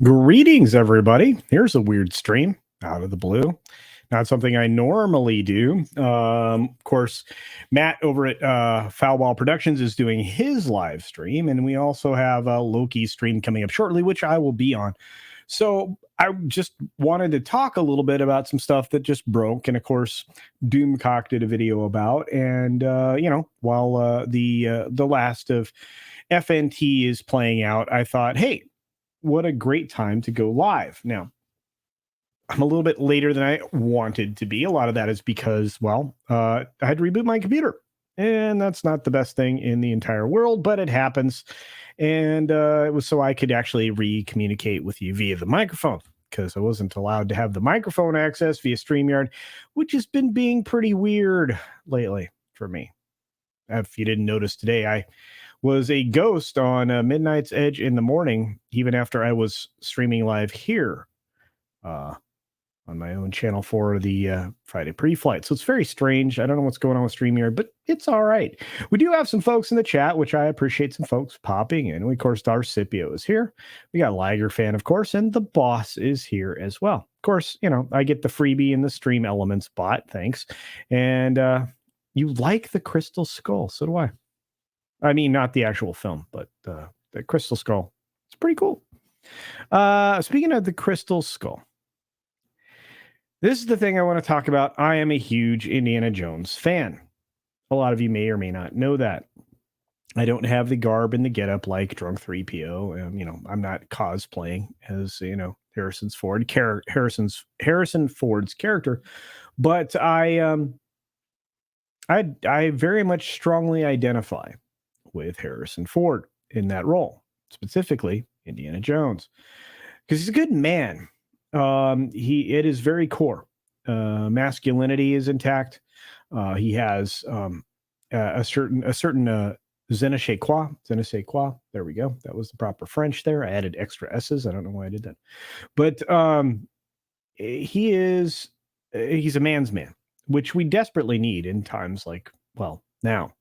Greetings, everybody. Here's a weird stream out of the blue. Not something I normally do. Of course, Matt over at Foul Ball Productions is doing his live stream, and we also have a Loki stream coming up shortly, which I will be on. So I just wanted to talk a little bit about some stuff that just broke, and of course, Doomcock did a video about. And while the last of FNT is playing out, I thought, hey, what a great time to go live. Now, I'm a little bit later than I wanted to be. A lot of that is because, I had to reboot my computer. And that's not the best thing in the entire world, but it happens. And it was so I could actually re-communicate with you via the microphone because I wasn't allowed to have the microphone access via StreamYard, which has been being pretty weird lately for me. If you didn't notice today, I was a ghost on Midnight's Edge in the morning, even after I was streaming live here on my own channel for the Friday pre-flight. So it's very strange. I don't know what's going on with StreamYard, but it's all right. We do have some folks in the chat, which I appreciate some folks popping in. We, of course, Darcipio is here. We got Liger Fan, of course, and the boss is here as well. Of course, I get the freebie in the Stream Elements bot. Thanks. And you like the Crystal Skull. So do I. I mean, not the actual film, but the Crystal Skull. It's pretty cool. Speaking of the Crystal Skull, this is the thing I want to talk about. I am a huge Indiana Jones fan. A lot of you may or may not know that. I don't have the garb and the getup like Drunk 3PO. I'm not cosplaying as, Harrison Ford's character, but I very much strongly identify with Harrison Ford in that role, specifically Indiana Jones, because he's a good man. It is very core. Masculinity is intact. He has a certain je ne sais quoi. There we go. That was the proper French there. I added extra S's. I don't know why I did that. But he's a man's man, which we desperately need in times like, now.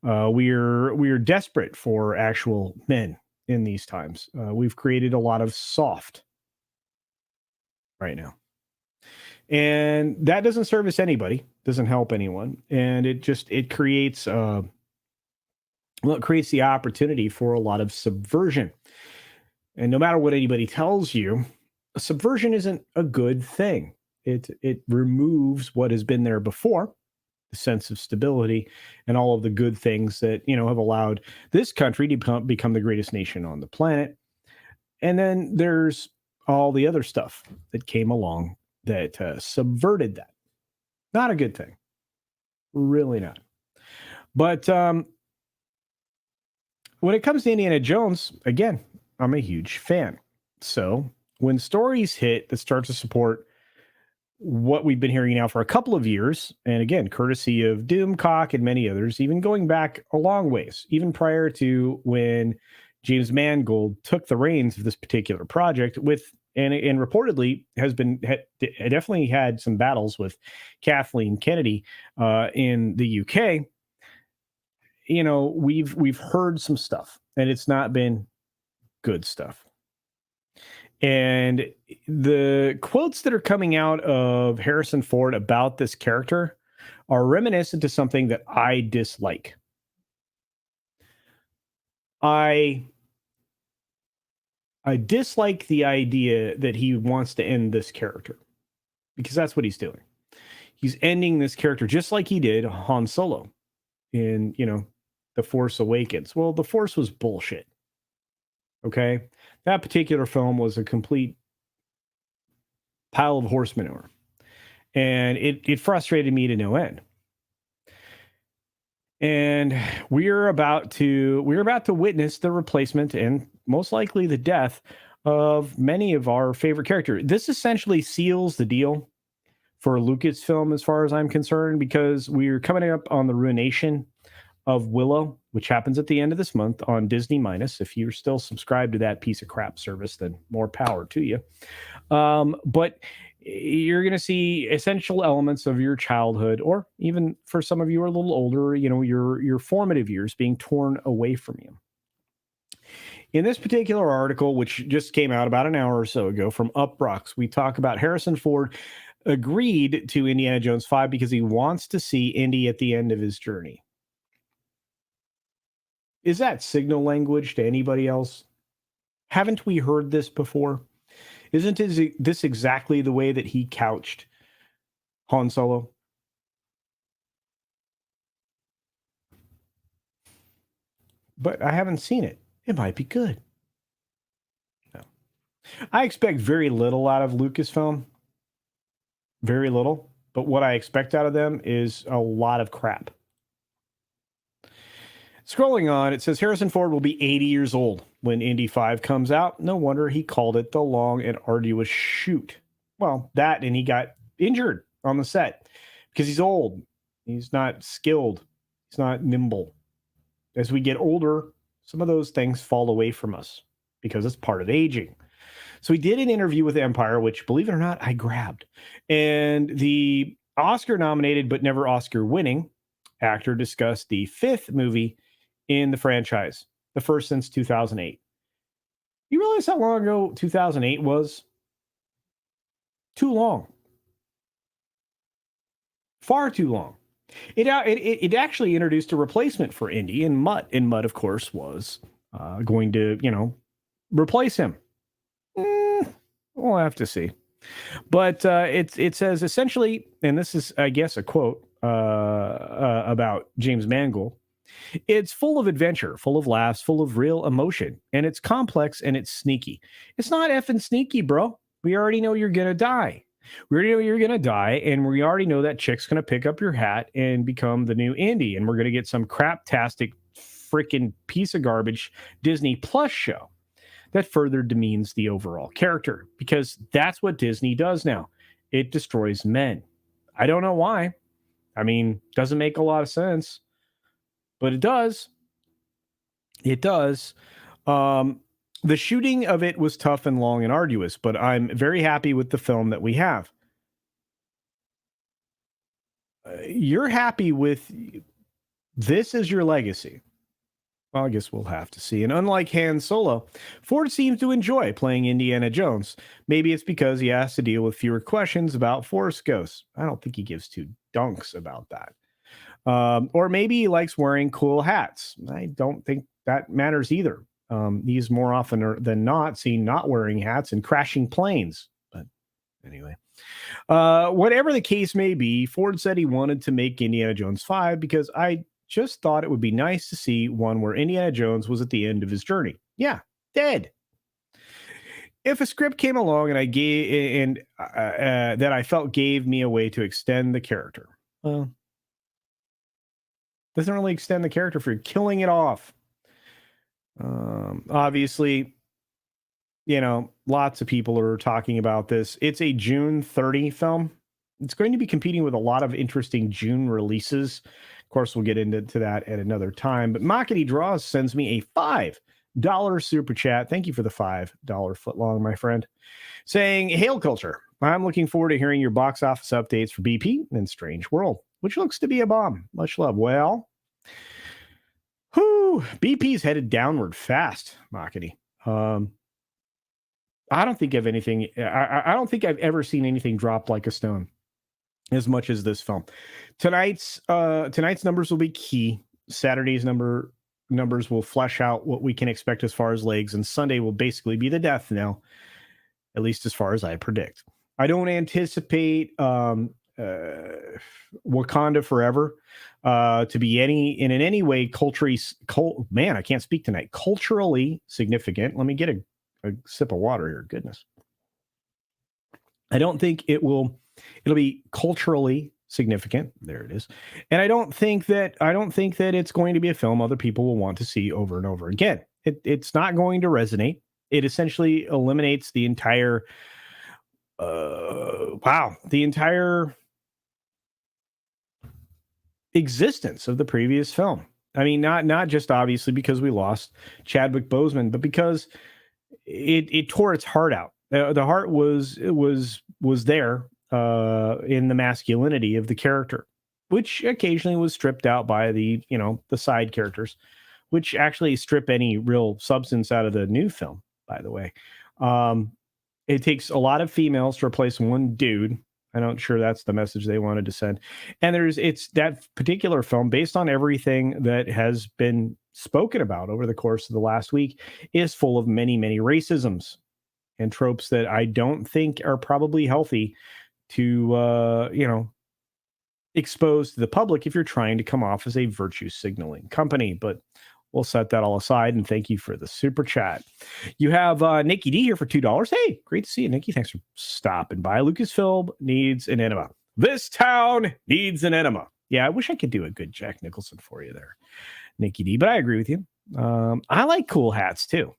We're desperate for actual men in these times. We've created a lot of soft right now. And that doesn't service anybody, doesn't help anyone. And it creates it creates the opportunity for a lot of subversion. And no matter what anybody tells you, subversion isn't a good thing. It removes what has been there before, the sense of stability and all of the good things that, have allowed this country to become the greatest nation on the planet. And then there's all the other stuff that came along that subverted that. Not a good thing. Really not. But when it comes to Indiana Jones, again, I'm a huge fan. So when stories hit that start to support what we've been hearing now for a couple of years, and again, courtesy of Doomcock and many others, even going back a long ways, even prior to when James Mangold took the reins of this particular project and reportedly definitely had some battles with Kathleen Kennedy in the UK. We've heard some stuff, and it's not been good stuff. And the quotes that are coming out of Harrison Ford about this character are reminiscent to something that I dislike. I dislike the idea that he wants to end this character, because that's what he's doing. He's ending this character just like he did Han Solo in, The Force Awakens. Well, The Force was bullshit. Okay? That particular film was a complete pile of horse manure. And it frustrated me to no end. And we're about to witness the replacement and most likely the death of many of our favorite characters. This essentially seals the deal for Lucasfilm as far as I'm concerned, because we're coming up on the ruination of Willow, which happens at the end of this month on Disney Minus. If you're still subscribed to that piece of crap service, then more power to you. But you're going to see essential elements of your childhood, or even for some of you who are a little older, your formative years being torn away from you. In this particular article, which just came out about an hour or so ago from Uproxx, we talk about Harrison Ford agreed to Indiana Jones 5 because he wants to see Indy at the end of his journey. Is that signal language to anybody else? Haven't we heard this before? Isn't this exactly the way that he couched Han Solo? But I haven't seen it. It might be good. No. I expect very little out of Lucasfilm. Very little. But what I expect out of them is a lot of crap. Scrolling on, it says Harrison Ford will be 80 years old when Indy 5 comes out. No wonder he called it the long and arduous shoot. Well, that and he got injured on the set because he's old. He's not skilled. He's not nimble. As we get older, some of those things fall away from us because it's part of aging. So he did an interview with Empire, which, believe it or not, I grabbed. And the Oscar nominated but never Oscar winning actor discussed the fifth movie in the franchise, the first since 2008. You realize how long ago 2008 was? Too long. Far too long. It actually introduced a replacement for Indy in Mutt. And Mutt, of course, was going to, replace him. We'll have to see. But it says essentially, and this is, I guess, a quote about James Mangold. It's full of adventure, full of laughs, full of real emotion, and it's complex and it's sneaky. It's not effing sneaky, bro. We already know you're going to die. We already know you're going to die, and we already know that chick's going to pick up your hat and become the new Indy, and we're going to get some craptastic freaking piece of garbage Disney Plus show that further demeans the overall character, because that's what Disney does now. It destroys men. I don't know why. I mean, doesn't make a lot of sense, but it does. It does. The shooting of it was tough and long and arduous, but I'm very happy with the film that we have. You're happy with this as your legacy. Well, I guess we'll have to see. And unlike Han Solo, Ford seems to enjoy playing Indiana Jones. Maybe it's because he has to deal with fewer questions about Force ghosts. I don't think he gives two dunks about that. Or maybe he likes wearing cool hats. I don't think that matters either. He's more often than not seen not wearing hats and crashing planes. But anyway, whatever the case may be, Ford said he wanted to make Indiana Jones 5 because I just thought it would be nice to see one where Indiana Jones was at the end of his journey. Yeah, dead. If a script came along and that I felt gave me a way to extend the character, well, doesn't really extend the character for killing it off. Obviously, lots of people are talking about this. It's a June 30 film. It's going to be competing with a lot of interesting June releases. Of course, we'll get into that at another time. But Mockety Draws sends me a $5 super chat. Thank you for the $5 footlong, my friend. Saying, Hail Culture. I'm looking forward to hearing your box office updates for BP and Strange World, which looks to be a bomb. Much love. Well, BP's headed downward fast, Mockety. I don't think of anything. I don't think I've ever seen anything drop like a stone as much as this film. Tonight's numbers will be key. Saturday's numbers will flesh out what we can expect as far as legs, and Sunday will basically be the death knell, at least as far as I predict. I don't anticipate Wakanda Forever to be in any way culturally significant. Let me get a sip of water here. Goodness. I don't think it'll be culturally significant. There it is. And I don't think that it's going to be a film other people will want to see over and over again. It's not going to resonate. It essentially eliminates the entire existence of the previous film. I mean, not just obviously because we lost Chadwick Boseman, but because it tore its heart out. The heart was there in the masculinity of the character, which occasionally was stripped out by the side characters. which actually strip any real substance out of the new film, by the way. Um, it takes a lot of females to replace one dude. I'm not sure that's the message they wanted to send. And it's that particular film, based on everything that has been spoken about over the course of the last week, is full of many, many racisms and tropes that I don't think are probably healthy to, expose to the public if you're trying to come off as a virtue signaling company. But we'll set that all aside, and thank you for the super chat. You have Nikki D here for $2. Hey, great to see you, Nikki. Thanks for stopping by. Lucasfilm needs an enema. This town needs an enema. Yeah, I wish I could do a good Jack Nicholson for you there, Nikki D, but I agree with you. I like cool hats too.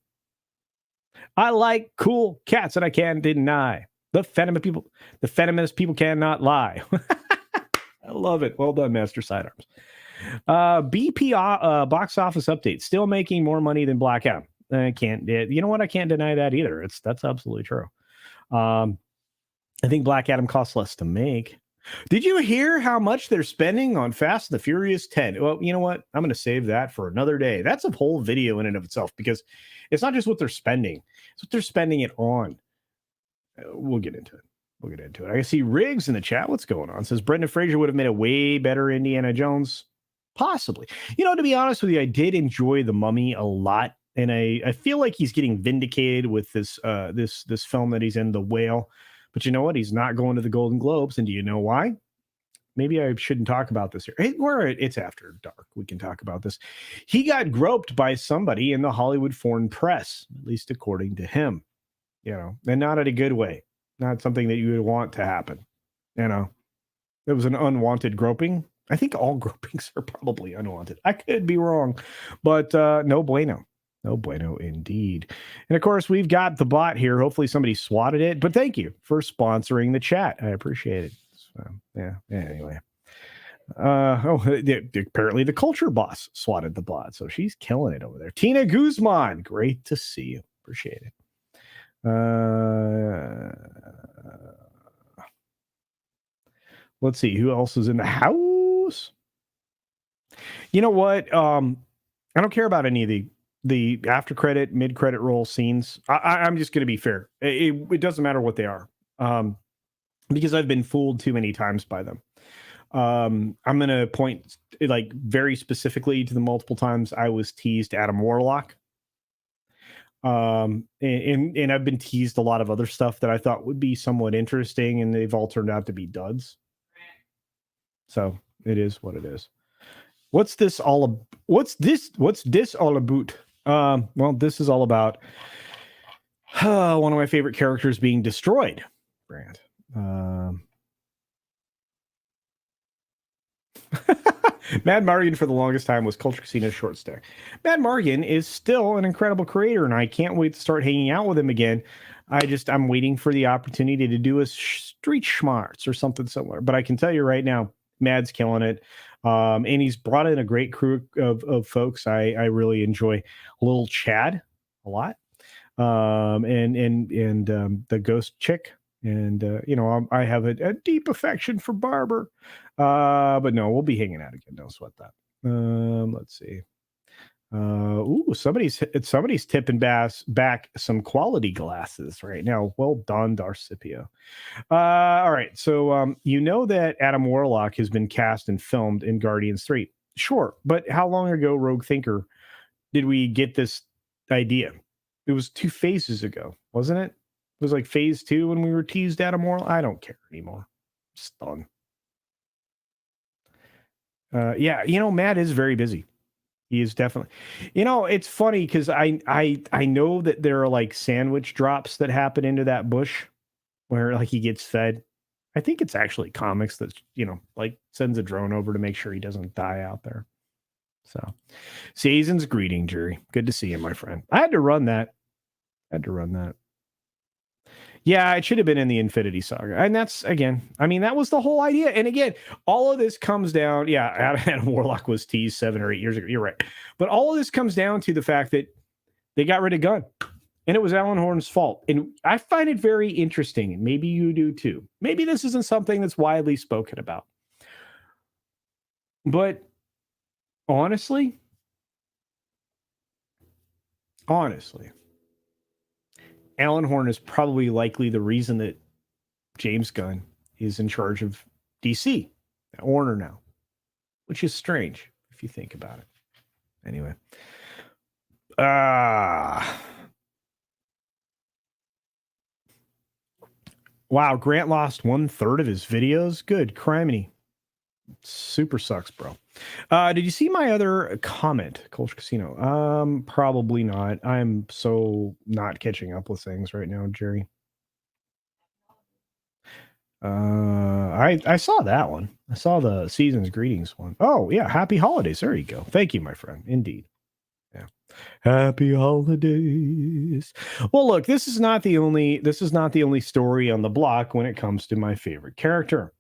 I like cool cats, and I can't deny the feminist people cannot lie. I love it. Well done, Master Sidearms. BP box office update. Still making more money than Black Adam. I can't. You know what? I can't deny that either. That's absolutely true. I think Black Adam costs less to make. Did you hear how much they're spending on Fast and the Furious 10? Well, you know what? I'm going to save that for another day. That's a whole video in and of itself, because it's not just what they're spending; it's what they're spending it on. We'll get into it. I see Riggs in the chat. What's going on? Says Brendan Fraser would have made a way better Indiana Jones. Possibly. To be honest with you, I did enjoy The Mummy a lot. And I feel like he's getting vindicated with this this film that he's in, The Whale. But you know what? He's not going to the Golden Globes. And do you know why? Maybe I shouldn't talk about this here. It's after dark. We can talk about this. He got groped by somebody in the Hollywood Foreign Press, at least according to him. And not in a good way. Not something that you would want to happen. It was an unwanted groping. I think all gropings are probably unwanted. I could be wrong, but no bueno. No bueno indeed. And of course, we've got the bot here. Hopefully somebody swatted it, but thank you for sponsoring the chat. I appreciate it. So, yeah. Anyway. Apparently the culture boss swatted the bot, so she's killing it over there. Tina Guzman, great to see you. Appreciate it. Let's see who else is in the house. You know what? I don't care about any of the after credit, mid credit roll scenes. I'm just going to be fair. It doesn't matter what they are, because I've been fooled too many times by them. I'm going to point very specifically to the multiple times I was teased Adam Warlock. And I've been teased a lot of other stuff that I thought would be somewhat interesting, and they've all turned out to be duds. So it is what it is. What's this all about? Well, this is all about one of my favorite characters being destroyed, Brand. Mad Mardigan for the longest time was Culture Casino's short stack. Mad Mardigan is still an incredible creator, and I can't wait to start hanging out with him again. I'm waiting for the opportunity to do a Street Schmarts or something similar. But I can tell you right now, Mad's killing it. And he's brought in a great crew of folks. I really enjoy Lil Chad a lot. And the ghost chick. And, I have a deep affection for Barber. But no, we'll be hanging out again. Don't sweat that. Let's see. Somebody's tipping back some quality glasses right now. Well done, Darcipio. All right. So, that Adam Warlock has been cast and filmed in Guardians 3. Sure. But how long ago, Rogue Thinker, did we get this idea? It was 2 phases ago, wasn't it? It was like phase 2 when we were teased Adam Warlock. I don't care anymore. Just done. Matt is very busy. He is definitely, it's funny because I know that there are like sandwich drops that happen into that bush where like he gets fed. I think it's actually comics that, sends a drone over to make sure he doesn't die out there. So season's greeting, Jerry. Good to see you, my friend. I had to run that. Yeah, it should have been in the Infinity Saga. And that's, again, that was the whole idea. And again, all of this comes down, Adam Warlock was teased 7 or 8 years ago. You're right. But all of this comes down to the fact that they got rid of Gunn. And it was Alan Horn's fault. And I find it very interesting. And maybe you do too. Maybe this isn't something that's widely spoken about. But honestly, honestly, Alan Horn is probably likely the reason that James Gunn is in charge of DC, Warner now, which is strange if you think about it. Anyway. Wow, Grant lost 1/3 of his videos. Good criminy. Super sucks, bro. Did you see my other comment, Culture Casino? Probably not. I'm so not catching up with things right now, Jerry. I saw that one. I saw the season's greetings one. Oh yeah, happy holidays. There you go. Thank you, my friend. Indeed. Yeah. Happy holidays. Well, look, this is not the only story on the block when it comes to my favorite character.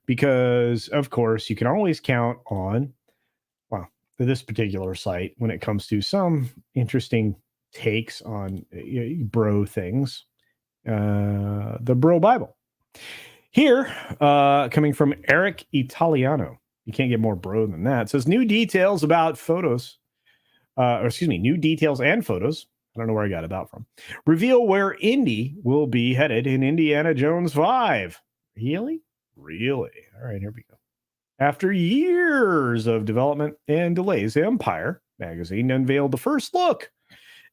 Because of course, you can always count on this particular site when it comes to some interesting takes on bro things. The Bro Bible. Here, coming from Eric Italiano. You can't get more bro than that. It says new details about photos. New details and photos. I don't know where I got about from. Reveal where Indy will be headed in Indiana Jones 5. Really? Really? All right, here we go. After years of development and delays, Empire magazine unveiled the first look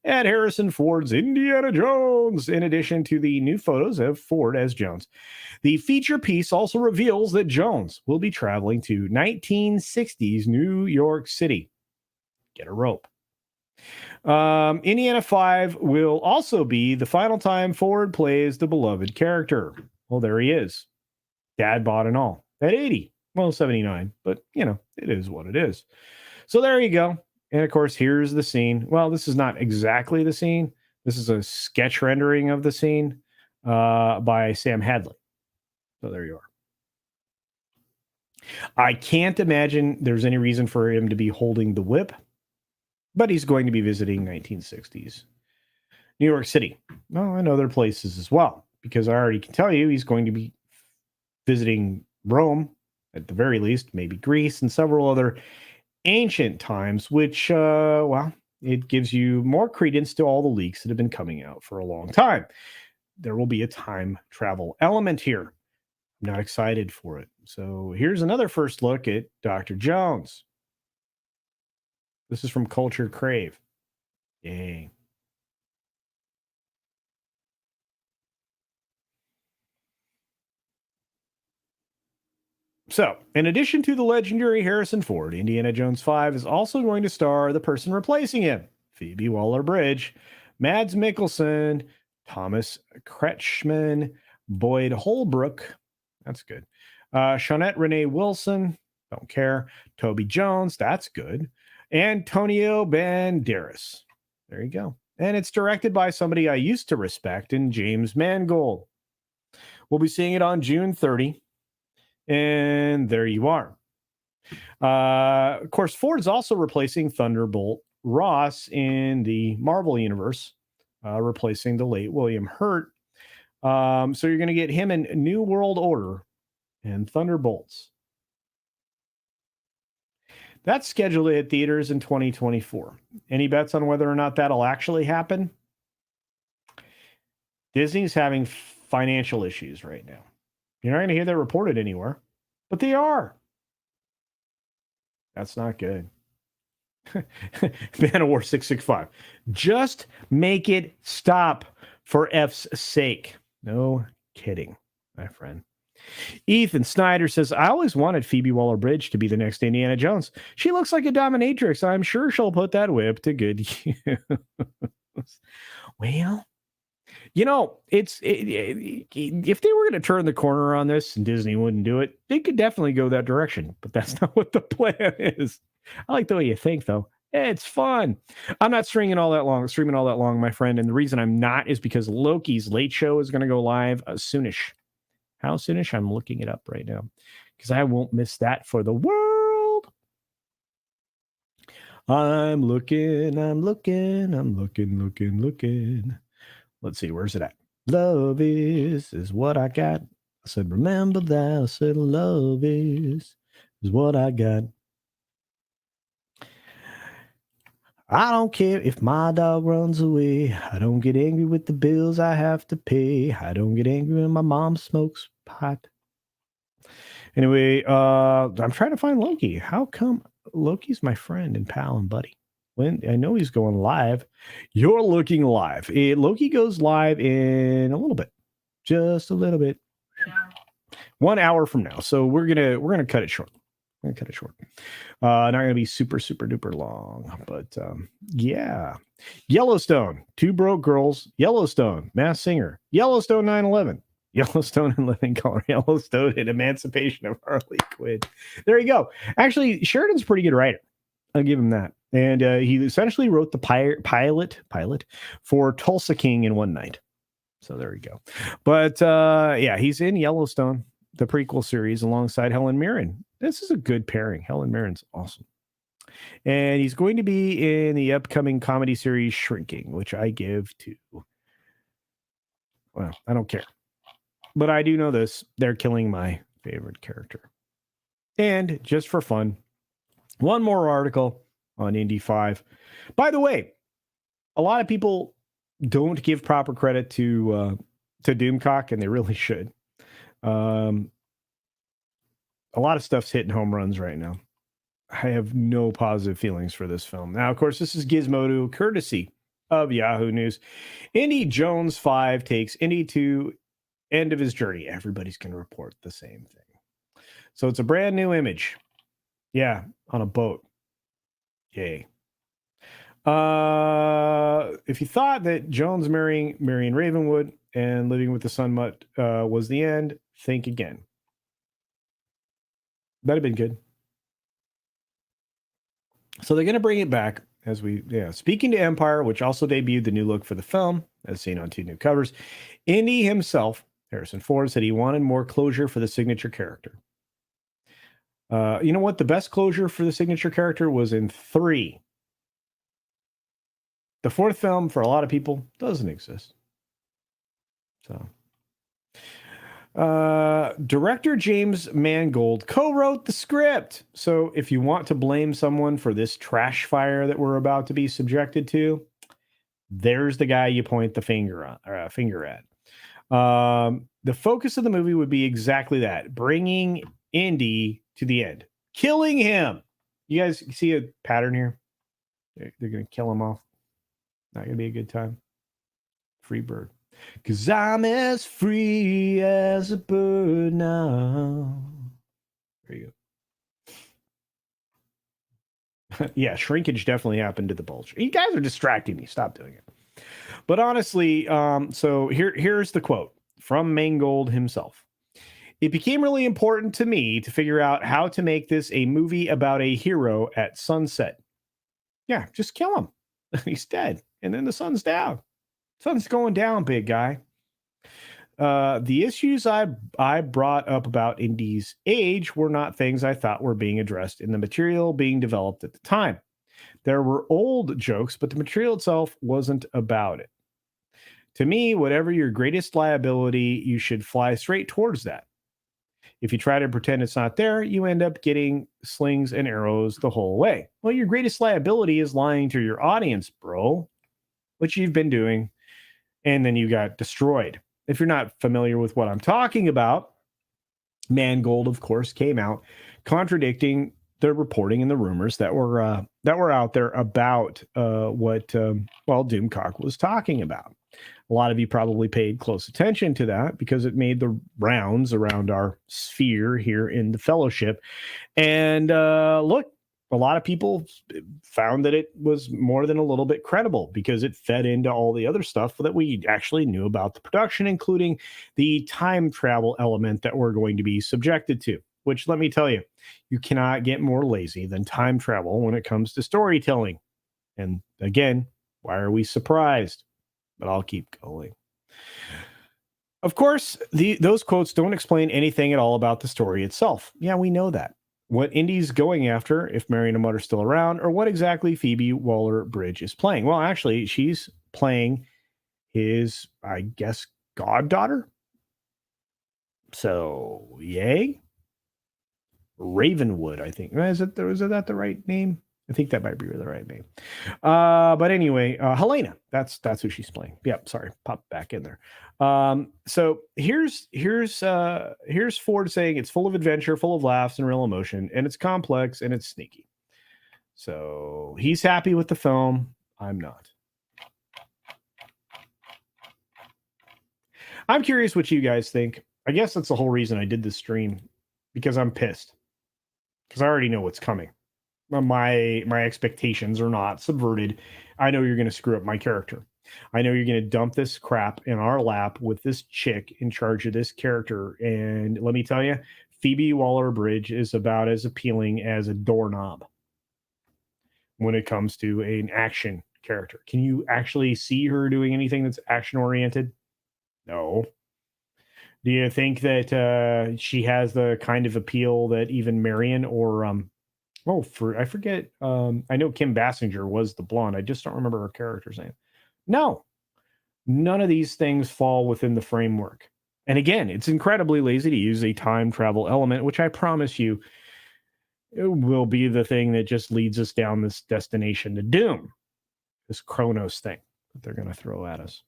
at Harrison Ford's Indiana Jones, in addition to the new photos of Ford as Jones. The feature piece also reveals that Jones will be traveling to 1960s New York City. Get a rope. Indiana 5 will also be the final time Ford plays the beloved character. Well, there he is. Dad bod and all. At 80. Well, 79. But, it is what it is. So there you go. And, of course, here's the scene. Well, this is not exactly the scene. This is a sketch rendering of the scene by Sam Hadley. So there you are. I can't imagine there's any reason for him to be holding the whip, but he's going to be visiting 1960s New York City. Well, and other places as well, because I already can tell you he's going to be visiting Rome, at the very least, maybe Greece and several other ancient times, which, it gives you more credence to all the leaks that have been coming out for a long time. There will be a time travel element here. I'm not excited for it. So here's another first look at Dr. Jones. This is from Culture Crave. Yay. So, in addition to the legendary Harrison Ford, Indiana Jones 5 is also going to star the person replacing him, Phoebe Waller-Bridge, Mads Mikkelsen, Thomas Kretschmann, Boyd Holbrook. That's good. Shawnette Renee Wilson. Don't care. Toby Jones. That's good. Antonio Banderas. There you go. And it's directed by somebody I used to respect in James Mangold. We'll be seeing it on June 30. And there you are. Of course, Ford is also replacing Thunderbolt Ross in the Marvel Universe, replacing the late William Hurt. So you're going to get him in New World Order and Thunderbolts. That's scheduled to hit theaters in 2024. Any bets on whether or not that'll actually happen? Disney's having financial issues right now. You're not going to hear that reported anywhere, but they are. That's not good. Manowar 665. Just make it stop for F's sake. No kidding, my friend. Ethan Snyder says, I always wanted Phoebe Waller-Bridge to be the next Indiana Jones. She looks like a dominatrix. I'm sure she'll put that whip to good use. Well, if they were going to turn the corner on this and Disney wouldn't do it, they could definitely go that direction. But that's not what the plan is. I like the way you think, though. It's fun. I'm not streaming all that long, my friend. And the reason I'm not is because Loki's Late Show is going to go live soonish. How soonish? I'm looking it up right now because I won't miss that for the world. I'm looking. Let's see, where's it at? Love is what I got. I said, remember that. I said, love is what I got. I don't care if my dog runs away. I don't get angry with the bills I have to pay. I don't get angry when my mom smokes pot. Anyway, I'm trying to find Loki. How come Loki's my friend and pal and buddy? When I know he's going live, you're looking live. Loki goes live in a little bit, just a little bit. 1 hour from now. So we're gonna cut it short. We're gonna cut it short. Not gonna be super duper long, but yeah. Yellowstone, Two Broke Girls, Yellowstone, Masked Singer, Yellowstone 9/11, Yellowstone and Living Color, Yellowstone and Emancipation of Harley Quinn. There you go. Actually, Sheridan's a pretty good writer. I'll give him that. And he essentially wrote the pilot for Tulsa King in one night. So there we go. But yeah, he's in Yellowstone, the prequel series, alongside Helen Mirren. This is a good pairing. Helen Mirren's awesome. And he's going to be in the upcoming comedy series Shrinking, which I give to, well, I don't care. But I do know this. They're killing my favorite character. And just for fun, one more article on Indy 5. By the way, a lot of people don't give proper credit to Doomcock, and they really should. A lot of stuff's hitting home runs right now. I have no positive feelings for this film. Now, of course, this is Gizmodo, courtesy of Yahoo News. Indy Jones 5 takes Indy to end of his journey. Everybody's going to report the same thing. So it's a brand new image. Yeah, on a boat. Yay. If you thought that Jones marrying Marion Ravenwood and living with the Sun Mutt was the end, think again. That'd have been good. So they're going to bring it back as speaking to Empire, which also debuted the new look for the film, as seen on 2 new covers. Indy himself, Harrison Ford, said he wanted more closure for the signature character. You know what? The best closure for the signature character was in 3. The 4th film, for a lot of people, doesn't exist. So, director James Mangold co-wrote the script. So if you want to blame someone for this trash fire that we're about to be subjected to, there's the guy you point the finger at. The focus of the movie would be exactly that: bringing Indy to the end, killing him. You guys see a pattern here? They're going to kill him off. Not going to be a good time. Free bird. 'Cause I'm as free as a bird now. There you go. Yeah, shrinkage definitely happened to the bulge. You guys are distracting me. Stop doing it. But honestly, so here's the quote from Mangold himself. It became really important to me to figure out how to make this a movie about a hero at sunset. Yeah, just kill him. He's dead. And then the sun's down. Sun's going down, big guy. The issues I brought up about Indy's age were not things I thought were being addressed in the material being developed at the time. There were old jokes, but the material itself wasn't about it. To me, whatever your greatest liability, you should fly straight towards that. If you try to pretend it's not there, you end up getting slings and arrows the whole way. Well, your greatest liability is lying to your audience, bro, which you've been doing, and then you got destroyed. If you're not familiar with what I'm talking about, Mangold, of course, came out contradicting the reporting and the rumors that were out there about what Doomcock was talking about. A lot of you probably paid close attention to that because it made the rounds around our sphere here in the Fellowship. And look, a lot of people found that it was more than a little bit credible because it fed into all the other stuff that we actually knew about the production, including the time travel element that we're going to be subjected to, which, let me tell you, you cannot get more lazy than time travel when it comes to storytelling. And again, why are we surprised? But I'll keep going. Of course, those quotes don't explain anything at all about the story itself. Yeah, we know that. What Indy's going after, if Marion and Mutt are still around, or what exactly Phoebe Waller-Bridge is playing. Well, actually, she's playing his, I guess, goddaughter. So, yay. Ravenwood, I think. Is that the right name? I think that might be the right name. But anyway, Helena, that's who she's playing. Yep, sorry, pop back in there. So here's Ford saying it's full of adventure, full of laughs and real emotion, and it's complex and it's sneaky. So he's happy with the film. I'm not. I'm curious what you guys think. I guess that's the whole reason I did this stream, because I'm pissed. Because I already know what's coming. My expectations are not subverted. I know you're going to screw up my character. I know you're going to dump this crap in our lap with this chick in charge of this character. And let me tell you, Phoebe Waller-Bridge is about as appealing as a doorknob when it comes to an action character. Can you actually see her doing anything that's action oriented? No. Do you think that she has the kind of appeal that even Marion or I forget. I know Kim Basinger was the blonde. I just don't remember her character's name. No, none of these things fall within the framework. And again, it's incredibly lazy to use a time travel element, which I promise you it will be the thing that just leads us down this destination to doom, this Chronos thing that they're going to throw at us.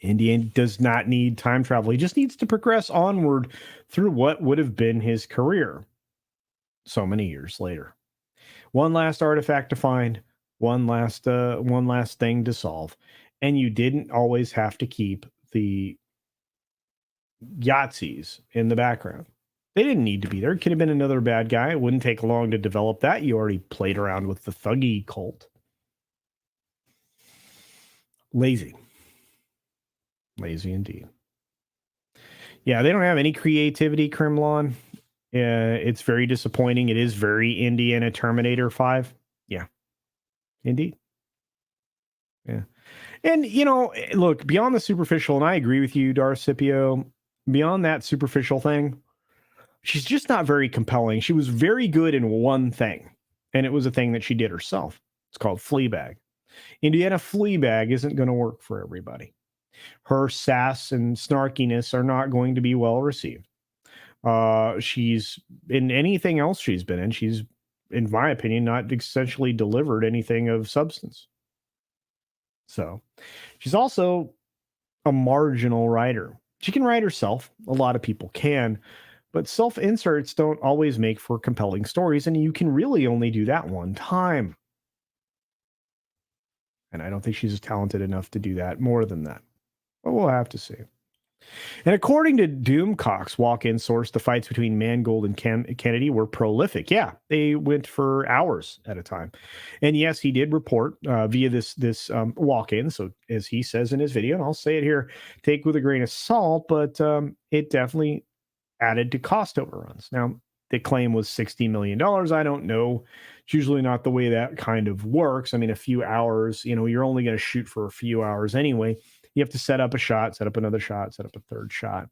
Indian does not need time travel. He just needs to progress onward through what would have been his career so many years later. One last artifact to find, one last thing to solve. And you didn't always have to keep the Yahtzees in the background. They didn't need to be there. It could have been another bad guy. It wouldn't take long to develop that. You already played around with the Thuggee cult. Lazy. Lazy indeed. Yeah, they don't have any creativity, Crimlon. It's very disappointing. It is very Indiana Terminator 5. Yeah, indeed. Yeah. And, look, beyond the superficial, and I agree with you, Darcipio, beyond that superficial thing, she's just not very compelling. She was very good in one thing, and it was a thing that she did herself. It's called Fleabag. Indiana Fleabag isn't going to work for everybody. Her sass and snarkiness are not going to be well received. She's in anything else she's been in. She's, in my opinion, not essentially delivered anything of substance. So she's also a marginal writer. She can write herself. A lot of people can, but self-inserts don't always make for compelling stories, and you can really only do that one time. And I don't think she's talented enough to do that more than that. But we'll have to see. And according to Doomcock's walk-in source, the fights between Mangold and Kennedy were prolific. Yeah, they went for hours at a time. And yes, he did report via this walk-in. So as he says in his video, and I'll say it here, take with a grain of salt, but it definitely added to cost overruns. Now, the claim was $60 million. I don't know. It's usually not the way that kind of works. I mean, a few hours, you're only going to shoot for a few hours anyway. You have to set up a shot, set up another shot, set up a third shot.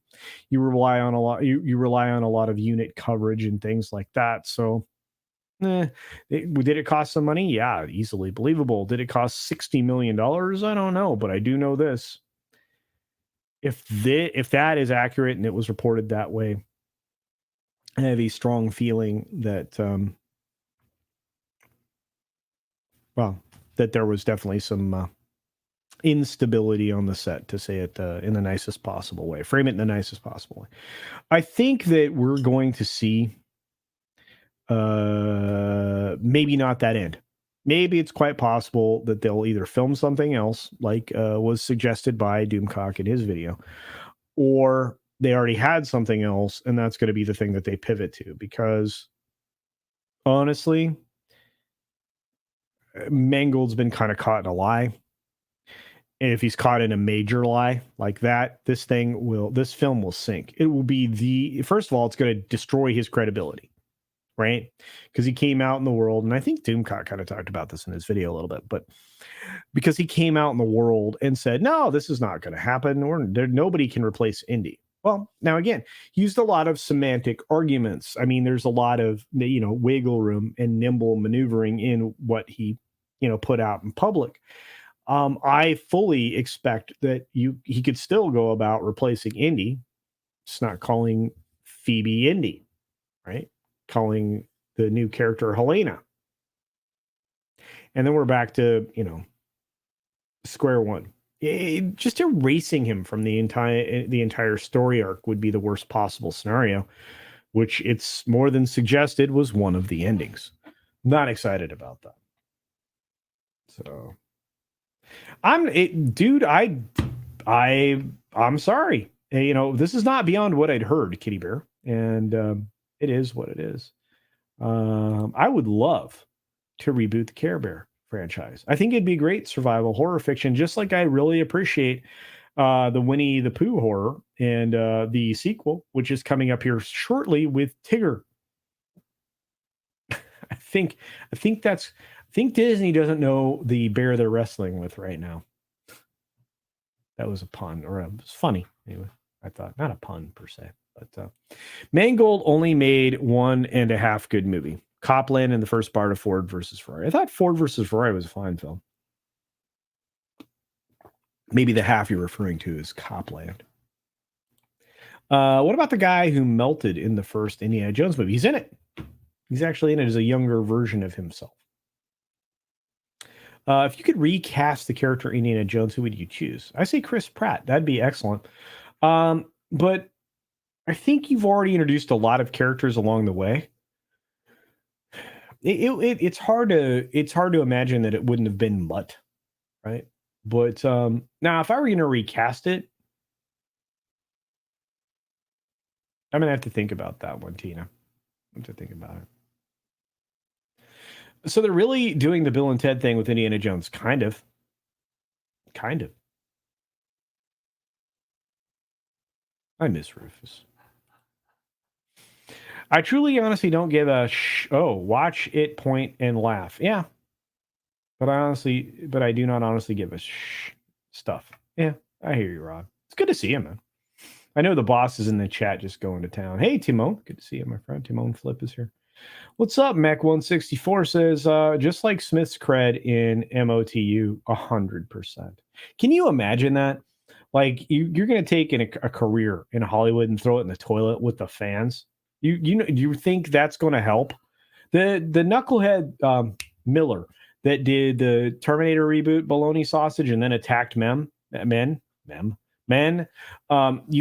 You rely on a lot. You rely on a lot of unit coverage and things like that. So, did it cost some money? Yeah, easily believable. Did it cost $60 million? I don't know, but I do know this: if that is accurate and it was reported that way, I have a strong feeling that that there was definitely some instability on the set, to say it in the nicest possible way. Frame it in the nicest possible way. I think that we're going to see maybe not that end. Maybe it's quite possible that they'll either film something else, like was suggested by Doomcock in his video, or they already had something else, and that's going to be the thing that they pivot to. Because honestly, Mangold's been kind of caught in a lie. And if he's caught in a major lie like that, this film will sink. It will be first of all, it's going to destroy his credibility, right? Because he came out in the world, and I think Doomcock kind of talked about this in his video a little bit, but because he came out in the world and said, no, this is not going to happen, or nobody can replace Indy. Well, now again, he used a lot of semantic arguments. I mean, there's a lot of, wiggle room and nimble maneuvering in what he, put out in public. I fully expect that he could still go about replacing Indy. It's not calling Phoebe Indy, right? Calling the new character Helena. and then we're back to, square one. Just erasing him from the entire story arc would be the worst possible scenario, which it's more than suggested was one of the endings. Not excited about that. So I'm sorry. This is not beyond what I'd heard, Kitty Bear, and it is what it is. I would love to reboot the Care Bear franchise. I think it'd be great survival horror fiction, just like I really appreciate the Winnie the Pooh horror and the sequel, which is coming up here shortly with Tigger. I think Disney doesn't know the bear they're wrestling with right now. That was a pun, or it was funny. Anyway, I thought not a pun per se, but Mangold only made 1.5 good movie. Copland and the first part of Ford versus Ferrari. I thought Ford versus Ferrari was a fine film. Maybe the half you're referring to is Copland. What about the guy who melted in the first Indiana Jones movie? He's in it. He's actually in it as a younger version of himself. If you could recast the character Indiana Jones, who would you choose? I say Chris Pratt. That'd be excellent. But I think you've already introduced a lot of characters along the way. It's hard to imagine that it wouldn't have been Mutt, right? But now, if I were going to recast it, I'm going to have to think about that one, Tina. I have to think about it. So they're really doing the Bill and Ted thing with Indiana Jones, kind of. I miss Rufus. I truly, honestly don't give a watch it, point, and laugh. Yeah. But I do not honestly give a stuff. Yeah, I hear you, Rod. It's good to see you, man. I know the boss is in the chat just going to town. Hey, Timon. Good to see you, my friend. Timon Flip is here. What's up? Mech164 says, just like Smith's cred in MOTU, 100%. Can you imagine that? Like, you're going to take a career in Hollywood and throw it in the toilet with the fans? Do you think that's going to help? The knucklehead Miller that did the Terminator reboot Bologna Sausage and then attacked men. You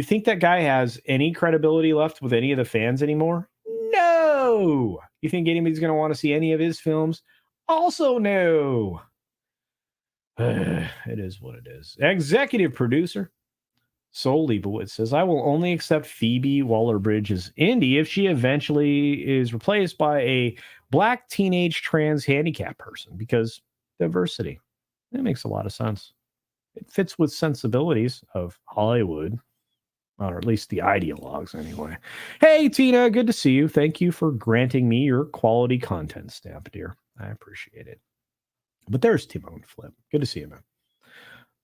think that guy has any credibility left with any of the fans anymore? No. You think anybody's going to want to see any of his films? Also no. It is what it is. Executive producer Soul Leibowitz says, I will only accept Phoebe Waller-Bridge as Indy if she eventually is replaced by a black teenage trans handicapped person, because diversity. That makes a lot of sense. It fits with sensibilities of Hollywood, or at least the ideologues anyway. Hey, Tina, good to see you. Thank you for granting me your quality content stamp, dear. I appreciate it. But there's Timon Flip. Good to see you, man.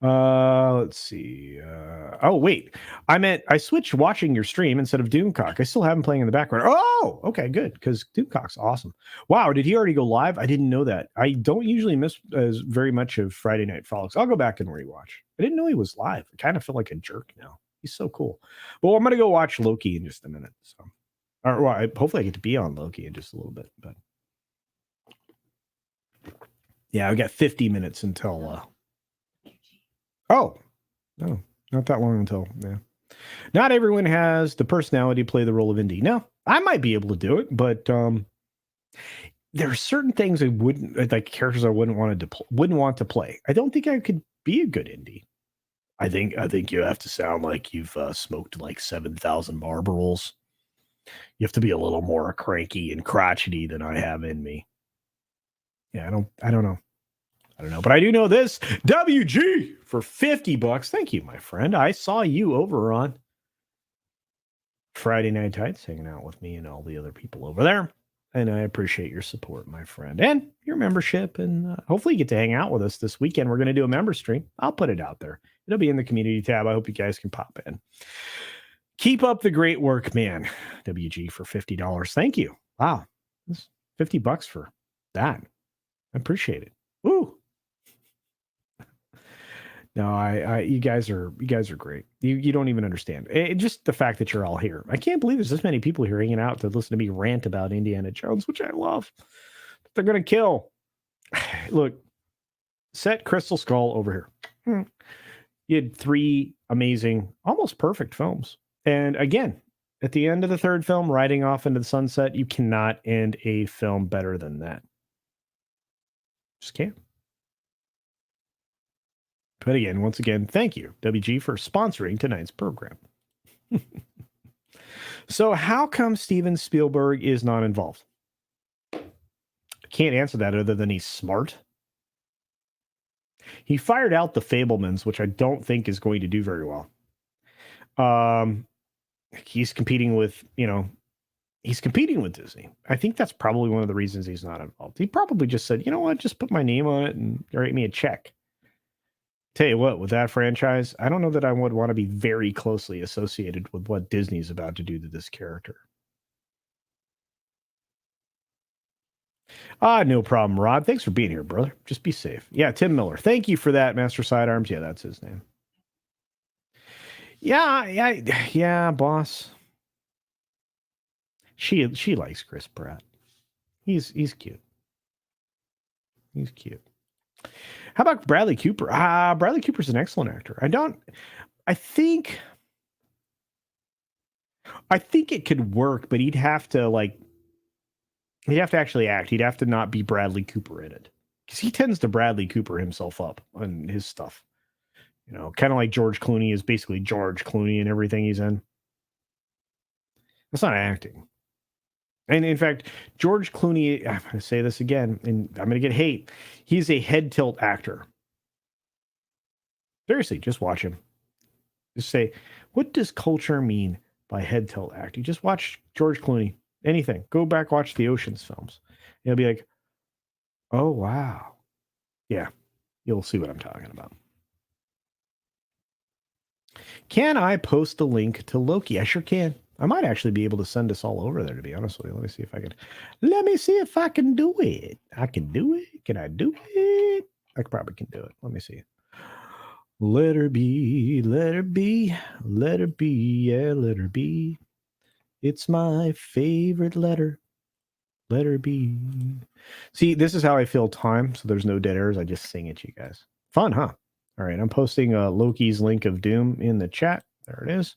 Let's see. Oh, wait. I switched watching your stream instead of Doomcock. I still have him playing in the background. Oh, okay, good. Because Doomcock's awesome. Wow, did he already go live? I didn't know that. I don't usually miss very much of Friday Night Frolics. I'll go back and rewatch. I didn't know he was live. I kind of feel like a jerk now. He's so cool. Well, I'm going to go watch Loki in just a minute. So, hopefully I get to be on Loki in just a little bit. But yeah, I've got 50 minutes until... Oh, no, not that long until, yeah. Not everyone has the personality to play the role of Indy. No, I might be able to do it, but there are certain things I wouldn't, like characters I wouldn't want to play. I don't think I could be a good Indy. I think you have to sound like you've smoked like 7,000 Marlboros. You have to be a little more cranky and crotchety than I have in me. Yeah, I don't know. But I do know this. WG for $50. Thank you, my friend. I saw you over on Friday Night Tights hanging out with me and all the other people over there. And I appreciate your support, my friend, and your membership. And hopefully you get to hang out with us this weekend. We're going to do a member stream. I'll put it out there. It'll be in the community tab. I hope you guys can pop in. Keep up the great work, man. WG for $50. Thank you. Wow. That's $50 for that. I appreciate it. Ooh. No, you guys are great. You don't even understand. Just the fact that you're all here. I can't believe there's this many people here hanging out to listen to me rant about Indiana Jones, which I love. They're gonna kill. Look, Set Crystal Skull over here. You had 3 amazing, almost perfect films. And again, at the end of the third film, riding off into the sunset, you cannot end a film better than that. Just can't. But again, once again, thank you, WG, for sponsoring tonight's program. So, how come Steven Spielberg is not involved? I can't answer that other than he's smart. He fired out the Fablemans, which I don't think is going to do very well. He's competing with, he's competing with Disney. I think that's probably one of the reasons he's not involved. He probably just said, you know what, just put my name on it and write me a check. Tell you what, with that franchise, I don't know that I would want to be very closely associated with what Disney's about to do to this character. No problem, Rod. Thanks for being here, brother. Just be safe. Yeah, Tim Miller. Thank you for that, Master Sidearms. Yeah, that's his name. Yeah, boss. She likes Chris Pratt. He's cute. He's cute. How about Bradley Cooper? Bradley Cooper's an excellent actor. I think it could work, but he'd have to actually act. He'd have to not be Bradley Cooper in it. Because he tends to Bradley Cooper himself up on his stuff. Kind of like George Clooney is basically George Clooney in everything he's in. That's not acting. And in fact, George Clooney, I'm going to say this again, and I'm going to get hate. He's a head tilt actor. Seriously, just watch him. Just say, what does culture mean by head tilt acting? Just watch George Clooney. Anything. Go back, watch the Ocean's films. You'll be like, oh, wow. Yeah, you'll see what I'm talking about. Can I post a link to Loki? I sure can. I might actually be able to send us all over there, to be honest with you. Let me see if I can. Let me see if I can do it. I can do it. Can I do it? I probably can do it. Let me see. Let her be, let her be, let her be, yeah, let her be. It's my favorite letter. Let her be. See, this is how I fill time, so there's no dead airs. I just sing it to you guys. Fun, huh? All right, I'm posting Loki's link of doom in the chat. There it is.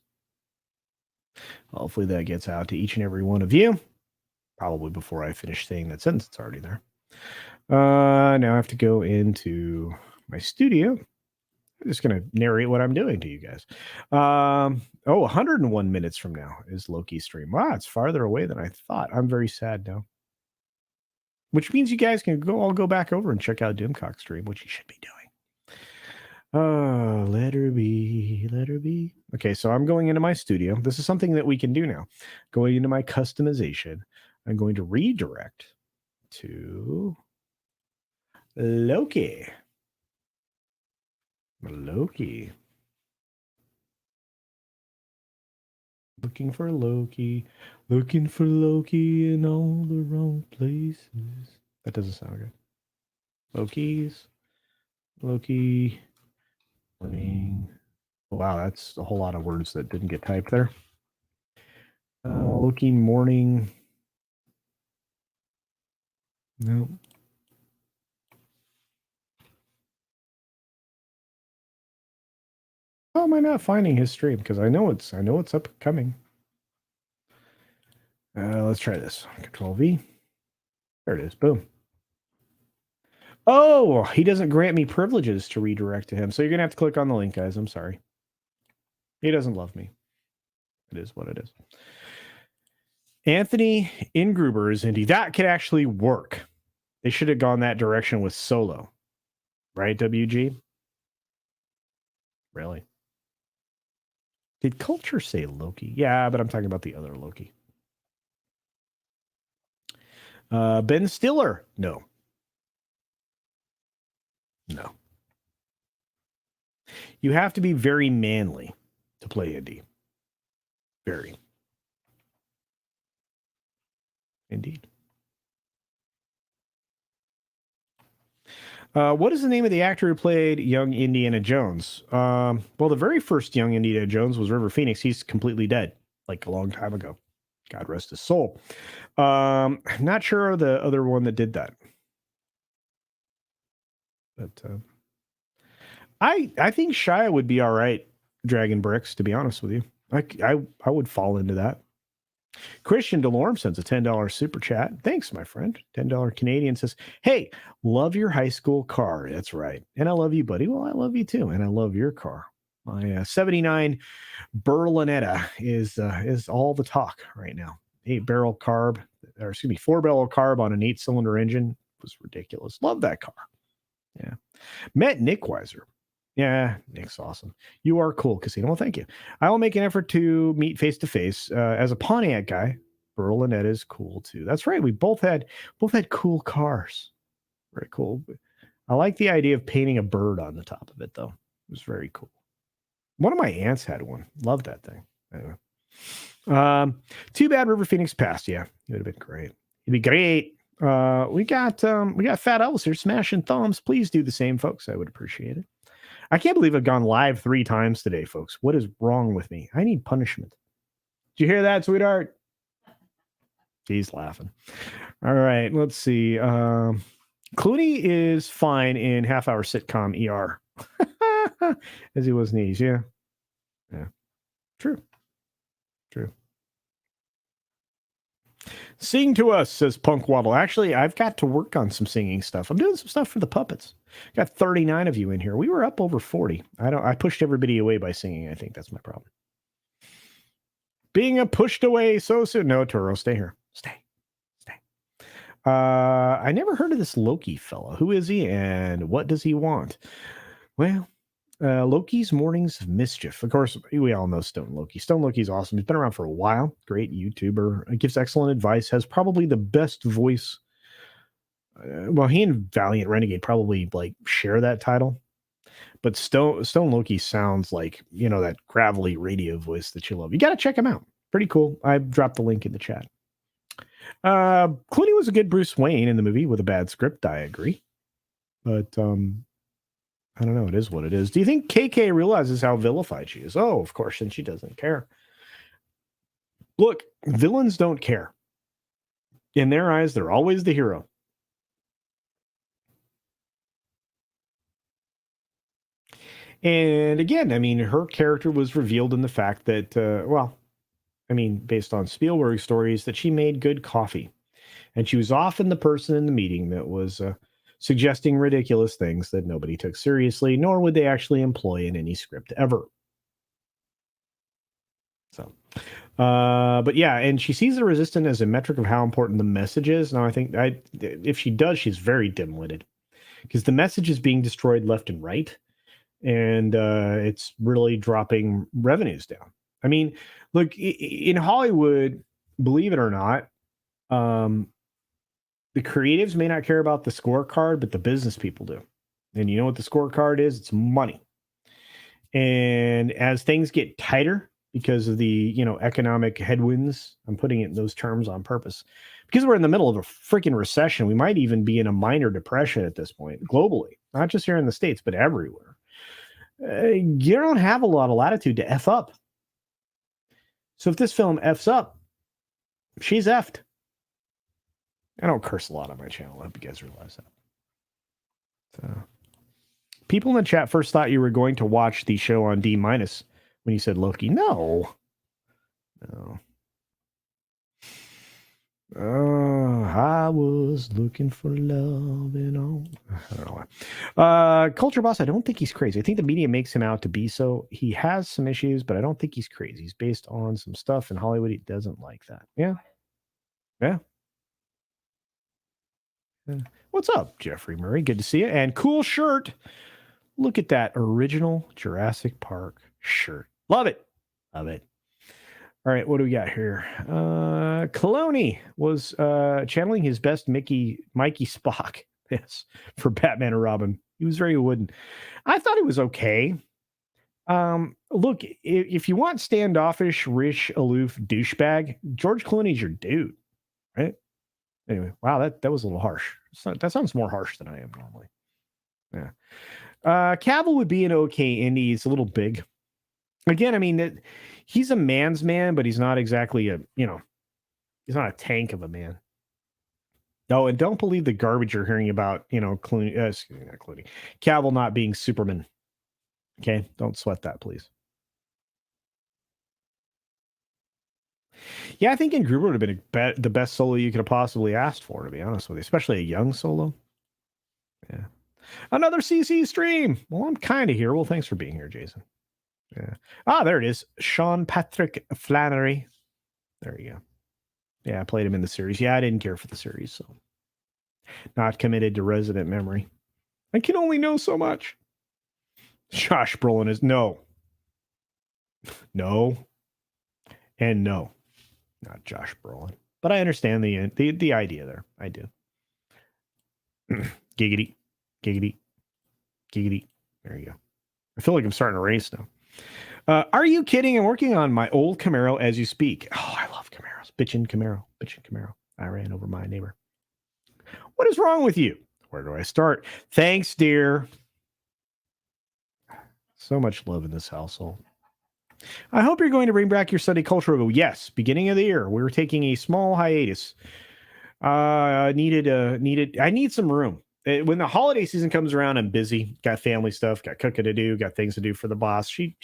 Hopefully that gets out to each and every one of you. Probably before I finish saying that sentence. It's already there. Now I have to go into my studio. I'm just going to narrate what I'm doing to you guys. 101 minutes from now is Loki's stream. Wow, it's farther away than I thought. I'm very sad now. Which means you guys can all go back over and check out Doomcock's stream, which you should be doing. Oh, let her be, let her be. Okay, so I'm going into my studio. This is something that we can do now. Going into my customization, I'm going to redirect to Loki. Loki. Looking for Loki. Looking for Loki in all the wrong places. That doesn't sound good. Loki. Morning. Wow, that's a whole lot of words that didn't get typed there. Loki morning. No. How am I not finding his stream? Because I know it's upcoming. Let's try this. Control V. There it is. Boom. Oh, he doesn't grant me privileges to redirect to him. So you're going to have to click on the link, guys. I'm sorry. He doesn't love me. It is what it is. Anthony Ingruber is indie. That could actually work. They should have gone that direction with Solo. Right, WG? Really? Did culture say Loki? Yeah, but I'm talking about the other Loki. Ben Stiller? No. No. You have to be very manly to play Indy. Very. Indeed. What is the name of the actor who played young Indiana Jones? Well, the very first young Indiana Jones was River Phoenix. He's completely dead, like a long time ago. God rest his soul. I'm not sure of the other one that did that. But I think Shia would be all right, Dragon Bricks, to be honest with you. I would fall into that. Christian Delorme sends a $10 super chat. Thanks, my friend. $10 Canadian says, hey, love your high school car. That's right. And I love you, buddy. Well, I love you too. And I love your car. My 79 Berlinetta is all the talk right now. 4-barrel carb on an 8-cylinder engine. It was ridiculous. Love that car. Yeah. Met Nick Weiser. Yeah, Nick's awesome. You are cool, Casino. Well, thank you. I will make an effort to meet face to face. As a Pontiac guy, Berlinetta is cool too. That's right. We both had cool cars. Very cool. I like the idea of painting a bird on the top of it, though. It was very cool. One of my aunts had one. Loved that thing. Anyway. Too bad River Phoenix passed. Yeah, it would have been great. It'd be great. We got Fat Elvis here smashing thumbs. Please do the same, folks. I would appreciate it. I can't believe I've gone live 3 times today, folks. What is wrong with me? I need punishment. Did you hear that, sweetheart? He's laughing. All right, let's see. Clooney is fine in half-hour sitcom ER. As he was in these, yeah. True. Sing to us, says Punk Waddle. Actually, I've got to work on some singing stuff. I'm doing some stuff for the puppets. Got 39 of you in here. We were up over 40. I pushed everybody away by singing. I think that's my problem. Being pushed away so soon. No, Toro, stay here. Stay. I never heard of this Loki fella. Who is he and what does he want? Well, Loki's Mornings of Mischief. Of course, we all know Stone Loki. Stone Loki's awesome. He's been around for a while. Great YouTuber. Gives excellent advice. Has probably the best voice. Well, he and Valiant Renegade probably like share that title. But Stone Loki sounds like, that gravelly radio voice that you love. You got to check him out. Pretty cool. I dropped the link in the chat. Clooney was a good Bruce Wayne in the movie with a bad script. I agree. But I don't know. It is what it is. Do you think KK realizes how vilified she is? Oh, of course. And she doesn't care. Look, villains don't care. In their eyes, they're always the hero. And again, I mean, her character was revealed in the fact that, based on Spielberg stories, that she made good coffee. And she was often the person in the meeting that was suggesting ridiculous things that nobody took seriously, nor would they actually employ in any script ever. So, but yeah, and she sees the resistance as a metric of how important the message is. Now, I think if she does, she's very dim-witted because the message is being destroyed left and right, and it's really dropping revenues down. I mean, look, in Hollywood, believe it or not, the creatives may not care about the scorecard, but the business people do. And you know what the scorecard is? It's money. And as things get tighter because of the, economic headwinds, I'm putting it in those terms on purpose, because we're in the middle of a freaking recession. We might even be in a minor depression at this point, globally, not just here in the States, but everywhere. You don't have a lot of latitude to F up. So if this film F's up, she's effed. I don't curse a lot on my channel. I hope you guys realize that. So, people in the chat first thought you were going to watch the show on D- when you said Loki. No. I was looking for love and all. I don't know why. Culture Boss, I don't think he's crazy. I think the media makes him out to be so. He has some issues, but I don't think he's crazy. He's based on some stuff in Hollywood. He doesn't like that. Yeah. What's up, Jeffrey Murray? Good to see you. And cool shirt. Look at that original Jurassic Park shirt. Love it. All right, what do we got here? Clooney was channeling his best Mikey Spock. Yes, for Batman and Robin. He was very wooden. I thought it was okay. Look, if you want standoffish, rich, aloof douchebag, George Clooney's your dude, right? Anyway, wow, that was a little harsh. That sounds more harsh than I am normally. Yeah. Cavill would be an okay indie. He's a little big. Again, I mean, he's a man's man, but he's not exactly he's not a tank of a man. Oh, and don't believe the garbage you're hearing about, Clooney, not Clooney, Cavill not being Superman. Okay, don't sweat that, please. Yeah, I think Gruber would have been the best solo you could have possibly asked for, to be honest with you, especially a young solo. Yeah. Another CC stream. Well, I'm kind of here. Well, thanks for being here, Jason. Yeah. There it is. Sean Patrick Flannery. There you go. Yeah, I played him in the series. Yeah, I didn't care for the series, so not committed to Resident Memory. I can only know so much. Josh Brolin is no, and no, not Josh Brolin. But I understand the idea there. I do. Giggity, giggity, giggity. There you go. I feel like I'm starting a race now. Are you kidding? I'm working on my old Camaro as you speak. Oh, I love Camaros. Bitchin' Camaro. I ran over my neighbor. What is wrong with you? Where do I start? Thanks, dear. So much love in this household. I hope you're going to bring back your Sunday culture review. Yes, beginning of the year. We were taking a small hiatus. I need some room. When the holiday season comes around, I'm busy. Got family stuff, got cooking to do, got things to do for the boss. She's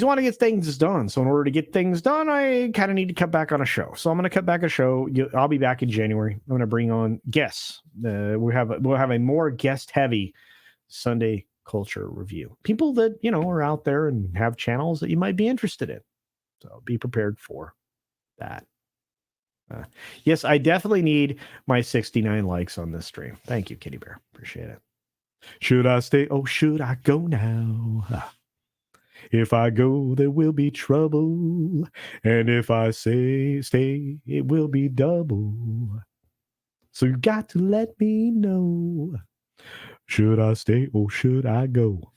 want to get things done. So in order to get things done, I kind of need to cut back on a show. So I'm going to cut back a show. I'll be back in January. I'm going to bring on guests. We'll have a more guest heavy Sunday culture review. People that, are out there and have channels that you might be interested in. So be prepared for that. Yes, I definitely need my 69 likes on this stream. Thank you, Kitty Bear. Appreciate it. Should I stay? Oh, should I go now? If I go, there will be trouble. And if I say stay, it will be double. So you got to let me know. Should I stay or should I go?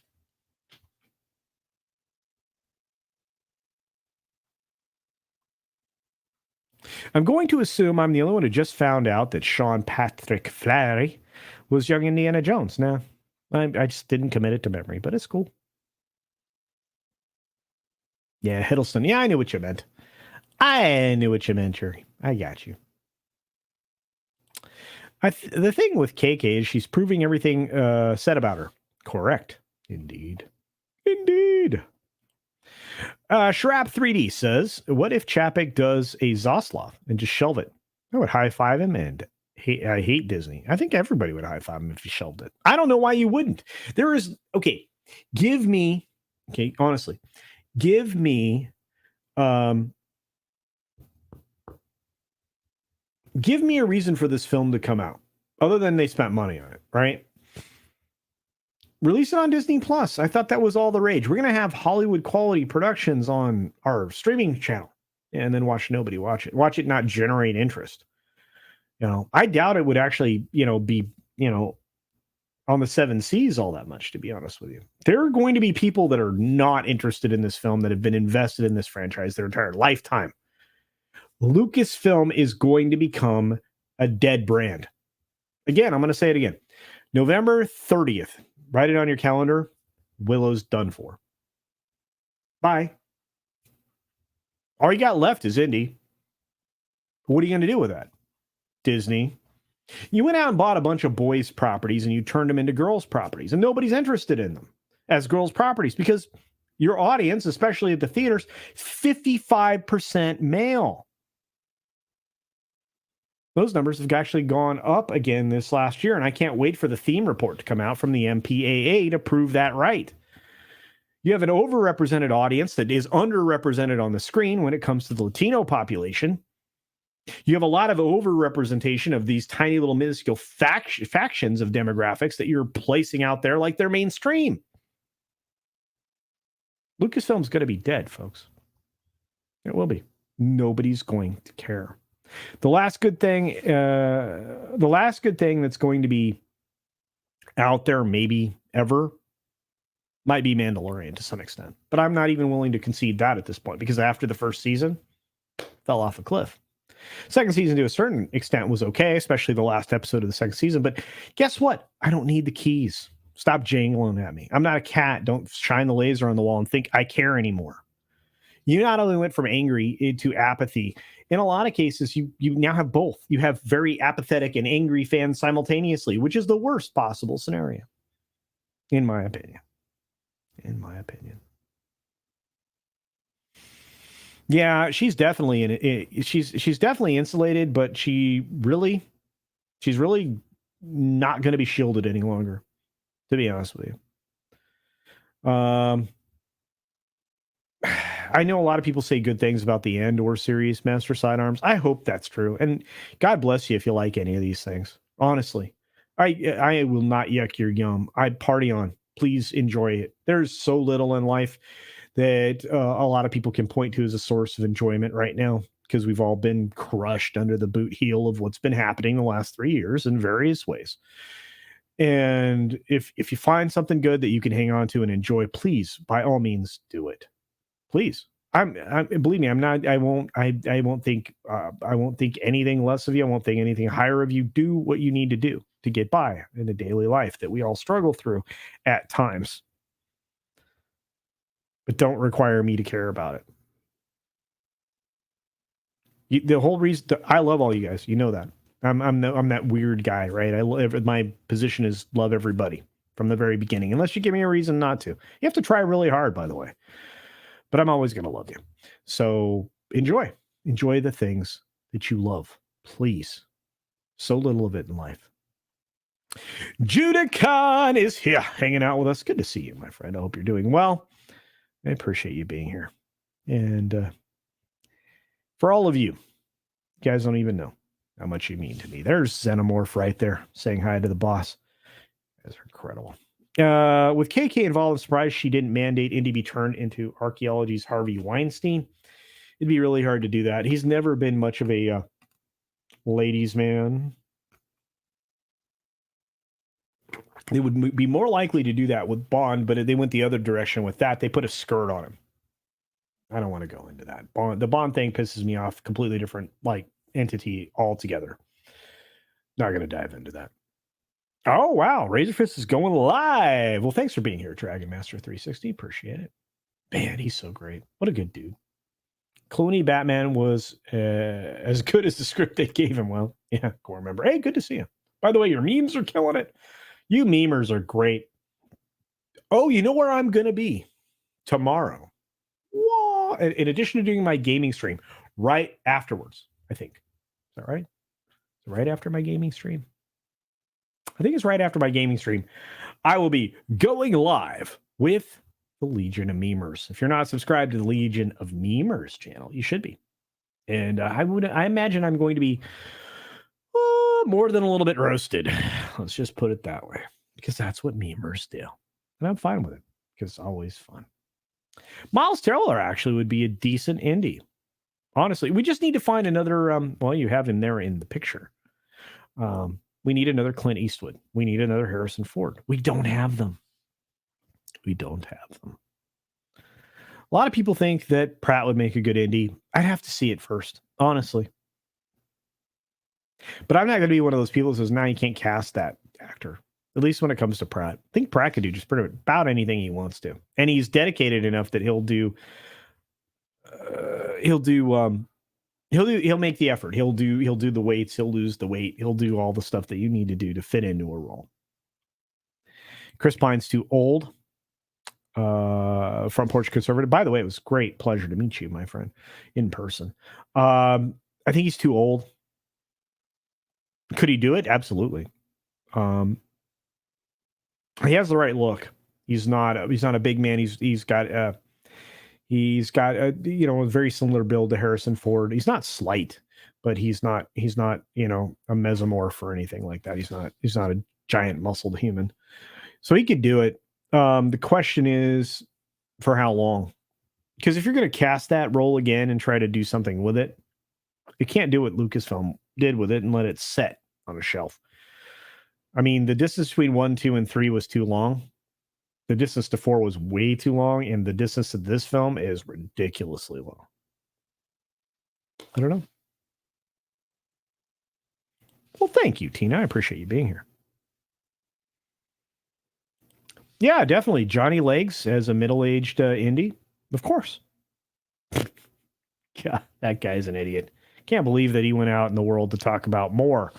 I'm going to assume I'm the only one who just found out that Sean Patrick Flaherty was young Indiana Jones. Nah, I just didn't commit it to memory, but it's cool. Yeah, Hiddleston. Yeah, I knew what you meant. Jerry. I got you. The thing with KK is she's proving everything said about her. Correct. Indeed. Shrap 3D says, what if Chapek does a Zaslav and just shelve it? I would high-five him, and I hate Disney. I think everybody would high-five him if he shelved it. I don't know why you wouldn't. Honestly, give me a reason for this film to come out, other than they spent money on it, right? Release it on Disney Plus. I thought that was all the rage. We're going to have Hollywood quality productions on our streaming channel, and then nobody watch it. Watch it not generate interest. I doubt it would actually, be, on the 7 Seas all that much, to be honest with you. There are going to be people that are not interested in this film that have been invested in this franchise their entire lifetime. Lucasfilm is going to become a dead brand. Again, I'm going to say it again. November 30th. Write it on your calendar. Willow's done for. Bye. All you got left is Indy. What are you going to do with that? Disney. You went out and bought a bunch of boys' properties and you turned them into girls' properties, and nobody's interested in them as girls' properties because your audience, especially at the theaters, 55% male. Those numbers have actually gone up again this last year, and I can't wait for the theme report to come out from the MPAA to prove that right. You have an overrepresented audience that is underrepresented on the screen when it comes to the Latino population. You have a lot of overrepresentation of these tiny little minuscule factions of demographics that you're placing out there like they're mainstream. Lucasfilm's going to be dead, folks. It will be. Nobody's going to care. The last good thing that's going to be out there, maybe ever, might be Mandalorian to some extent. But I'm not even willing to concede that at this point, because after the first season, fell off a cliff. Second season, to a certain extent, was okay, especially the last episode of the second season. But guess what? I don't need the keys. Stop jangling at me. I'm not a cat. Don't shine the laser on the wall and think I care anymore. You not only went from angry to apathy in a lot of cases, you now have both. You have very apathetic and angry fans simultaneously, which is the worst possible scenario, in my opinion. In my opinion. Yeah, she's definitely she's definitely insulated, but she's really not going to be shielded any longer, to be honest with you. I know a lot of people say good things about the Andor series, Master Sidearms. I hope that's true, and God bless you if you like any of these things. Honestly, I will not yuck your yum. I'd party on. Please enjoy it. There's so little in life that a lot of people can point to as a source of enjoyment right now, because we've all been crushed under the boot heel of what's been happening the last 3 years in various ways. And if you find something good that you can hang on to and enjoy, please, by all means, do it. Please. I'm believe me, I'm not, I won't think anything less of you. I won't think anything higher of you. Do what you need to do to get by in the daily life that we all struggle through at times. But don't require me to care about it. The whole reason I love all you guys, you know that. I'm that weird guy, right? My position is love everybody from the very beginning, unless you give me a reason not to. You have to try really hard, by the way. But I'm always going to love you. So enjoy the things that you love, please. So little of it in life. Judah Khan is here hanging out with us. Good to see you, my friend. I hope you're doing well. I appreciate you being here. And for all of you, you guys don't even know how much you mean to me. There's Xenomorph right there saying hi to the boss. You guys are incredible. With KK involved, I'm surprised she didn't mandate Indy be turned into archaeology's Harvey Weinstein. It'd be really hard to do that. He's never been much of a ladies' man. They would be more likely to do that with Bond, but they went the other direction with that. They put a skirt on him. I don't want to go into that. The Bond thing pisses me off. Completely different entity altogether. Not going to dive into that. Oh, wow. Razorfist is going live. Well, thanks for being here, Dragon Master 360. Appreciate it. Man, he's so great. What a good dude. Clooney Batman was as good as the script they gave him. Well, yeah, core member. Hey, good to see you. By the way, your memes are killing it. You memers are great. Oh, you know where I'm going to be tomorrow? Whoa. In addition to doing my gaming stream, right afterwards, I think. Is that right? Right after my gaming stream? I think it's right after my gaming stream. I will be going live with the Legion of Memers. If you're not subscribed to the Legion of Memers channel, you should be. And I imagine I'm going to be more than a little bit roasted. Let's just put it that way, because that's what memers do. And I'm fine with it, because it's always fun. Miles Teller actually would be a decent indie. Honestly, we just need to find another, well, you have him there in the picture. We need another Clint Eastwood. We need another Harrison Ford. We don't have them. We don't have them. A lot of people think that Pratt would make a good indie. I'd have to see it first, honestly. But I'm not going to be one of those people who says, "Nah, you can't cast that actor." At least when it comes to Pratt. I think Pratt could do just pretty about anything he wants to. And he's dedicated enough that he'll make the effort. He'll do the weights. He'll lose the weight. He'll do all the stuff that you need to do to fit into a role. Chris Pine's too old. Front Porch Conservative. By the way, it was a great pleasure to meet you, my friend, in person. I think he's too old. Could he do it? Absolutely. He has the right look. He's not a big man. He's got a very similar build to Harrison Ford. He's not slight, but he's not a mesomorph or anything like that. He's not a giant muscled human. So he could do it. The question is for how long? Because if you're going to cast that role again and try to do something with it, you can't do what Lucasfilm did with it and let it set on a shelf. I mean, the distance between 1, 2, and 3 was too long. The distance to 4 was way too long, and the distance to this film is ridiculously long. I don't know. Well, thank you, Tina. I appreciate you being here. Yeah, definitely. Johnny Legs as a middle-aged indie. Of course. God, that guy's an idiot. Can't believe that he went out in the world to talk about more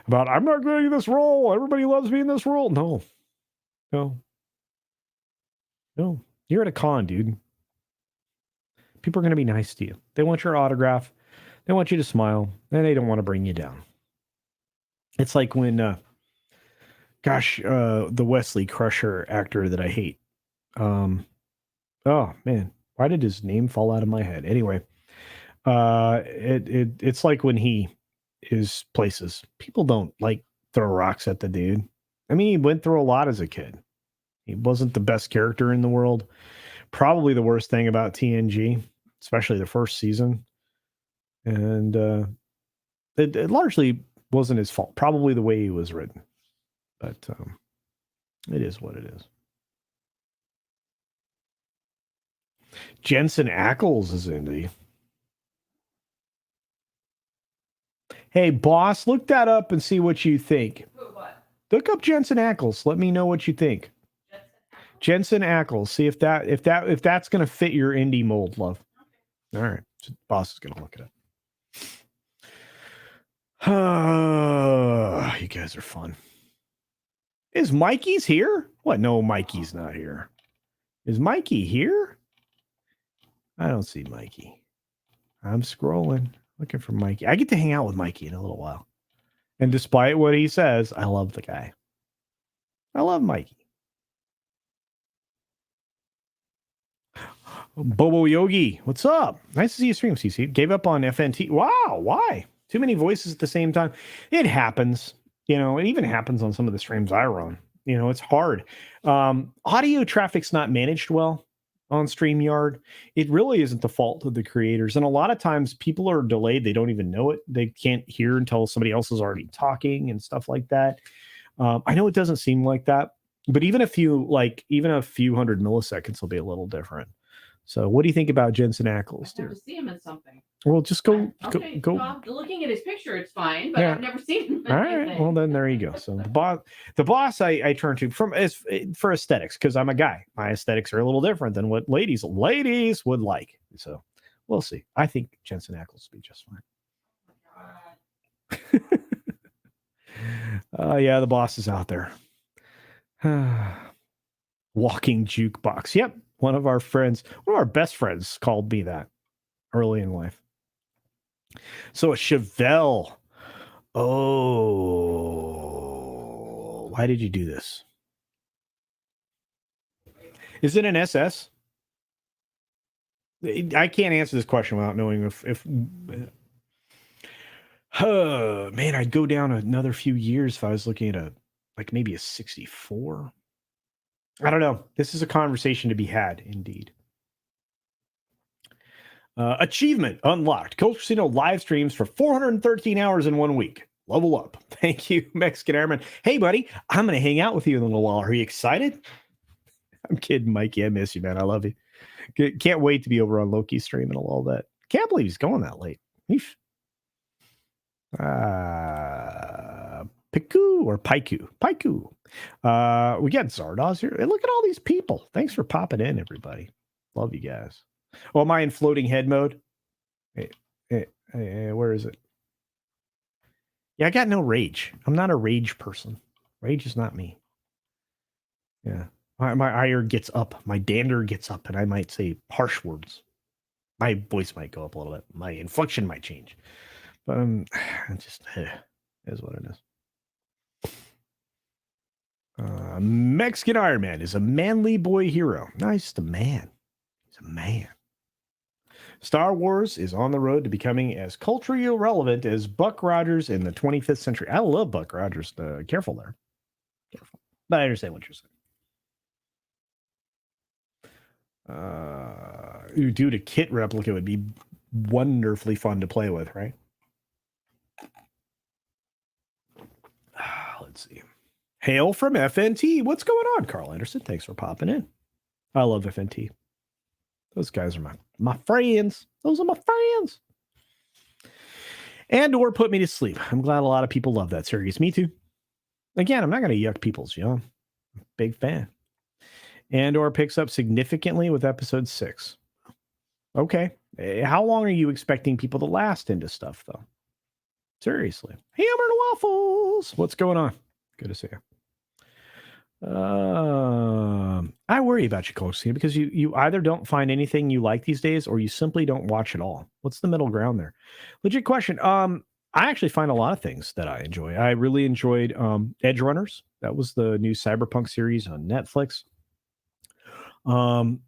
about, I'm not getting this role. Everybody loves me in this role. No. You're at a con, dude. People are going to be nice to you. They want your autograph. They want you to smile, and they don't want to bring you down. It's like when, the Wesley Crusher actor that I hate. Oh man, why did his name fall out of my head? Anyway, it's like when he is places. People don't like throw rocks at the dude. I mean, he went through a lot as a kid. He wasn't the best character in the world. Probably the worst thing about TNG, especially the first season. And it largely wasn't his fault. Probably the way he was written. But it is what it is. Jensen Ackles is indie. Hey, boss, look that up and see what you think. What? Look up Jensen Ackles. Let me know what you think. Jensen Ackles. See if that's going to fit your indie mold, love. All right. So boss is going to look it up. You guys are fun. Is Mikey's here? What? No, Mikey's not here. Is Mikey here? I don't see Mikey. I'm scrolling, looking for Mikey. I get to hang out with Mikey in a little while. And despite what he says, I love the guy. I love Mikey. Bobo Yogi, what's up? Nice to see you stream, CC. Gave up on FNT. Wow, why? Too many voices at the same time. It happens. It even happens on some of the streams I run. It's hard. Audio traffic's not managed well on StreamYard. It really isn't the fault of the creators. And a lot of times people are delayed. They don't even know it. They can't hear until somebody else is already talking and stuff like that. I know it doesn't seem like that, but even a few hundred milliseconds will be a little different. So what do you think about Jensen Ackles? I've never seen him in something. Well, just go. Well, looking at his picture, it's fine, but yeah. I've never seen him. All right. Well, then there you go. So the boss I turn to for aesthetics, because I'm a guy. My aesthetics are a little different than what ladies would like. So we'll see. I think Jensen Ackles will be just fine. Yeah, the boss is out there. Walking jukebox. Yep. One of our best friends called me that early in life. So a Chevelle. Oh, why did you do this? Is it an SS? I can't answer this question without knowing if man, I'd go down another few years if I was looking at maybe a 64. I don't know. This is a conversation to be had, indeed. Achievement unlocked. Coach Casino live streams for 413 hours in 1 week. Level up. Thank you, Mexican Airman. Hey, buddy, I'm going to hang out with you in a little while. Are you excited? I'm kidding, Mikey. I miss you, man. I love you. Can't wait to be over on Loki's stream and all that. Can't believe he's going that late. Piku or Paiku. We got Zardoz here. Hey, look at all these people. Thanks for popping in, everybody. Love you guys. Oh, am I in floating head mode? Hey, where is it? Yeah, I got no rage. I'm not a rage person. Rage is not me. Yeah. My ire gets up. My dander gets up, and I might say harsh words. My voice might go up a little bit. My inflection might change. But just is what it is. Mexican Iron Man is a manly boy hero. Nice, the man. He's a man. Star Wars is on the road to becoming as culturally relevant as Buck Rogers in the 25th century. I love Buck Rogers. Careful there. Careful. But I understand what you're saying. Dude, a kit replica would be wonderfully fun to play with, right? Let's see. Hail from FNT. What's going on, Carl Anderson? Thanks for popping in. I love FNT. Those guys are my friends. Those are my friends. Andor put me to sleep. I'm glad a lot of people love that series. Me too. Again, I'm not going to yuck people's yum. Big fan. Andor picks up significantly with episode 6. Okay. How long are you expecting people to last into stuff, though? Seriously. Hammer and waffles. What's going on? Good to see you. I worry about you, Coach, because you either don't find anything you like these days, or you simply don't watch at all. What's the middle ground there? Legit question. I actually find a lot of things that I enjoy. I really enjoyed Edge Runners. That was the new Cyberpunk series on Netflix. I'm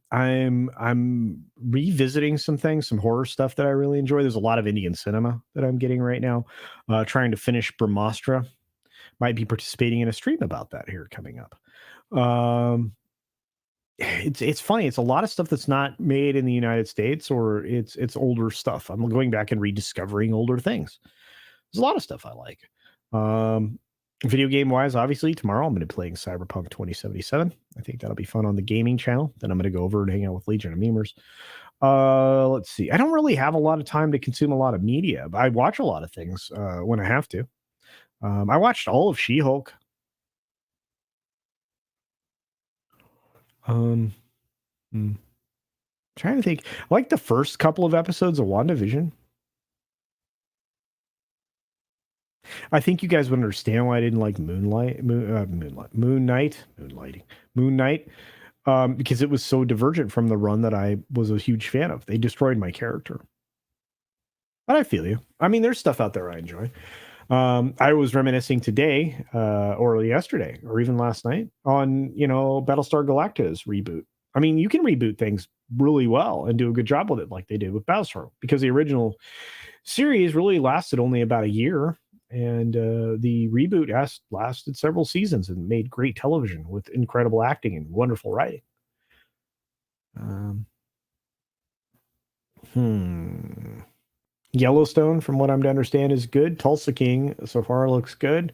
revisiting some things, some horror stuff that I really enjoy. There's a lot of Indian cinema that I'm getting right now. Trying to finish Brahmastra. Might be participating in a stream about that here coming up. It's funny. It's a lot of stuff that's not made in the United States, or it's older stuff. I'm going back and rediscovering older things. There's a lot of stuff I like. Video game wise, obviously, tomorrow I'm going to be playing Cyberpunk 2077. I think that'll be fun on the gaming channel. Then I'm going to go over and hang out with Legion of Memers. Let's see. I don't really have a lot of time to consume a lot of media, but I watch a lot of things when I have to. I watched all of She-Hulk. Trying to think. I like the first couple of episodes of WandaVision. I think you guys would understand why I didn't like Moon Knight, because it was so divergent from the run that I was a huge fan of. They destroyed my character. But I feel you. I mean, there's stuff out there I enjoy. I was reminiscing today, or yesterday, or even last night on, Battlestar Galactica's reboot. I mean, you can reboot things really well and do a good job with it, like they did with Battlestar, because the original series really lasted only about a year, and the reboot lasted several seasons and made great television with incredible acting and wonderful writing. Yellowstone, from what I'm to understand, is good. Tulsa King so far looks good.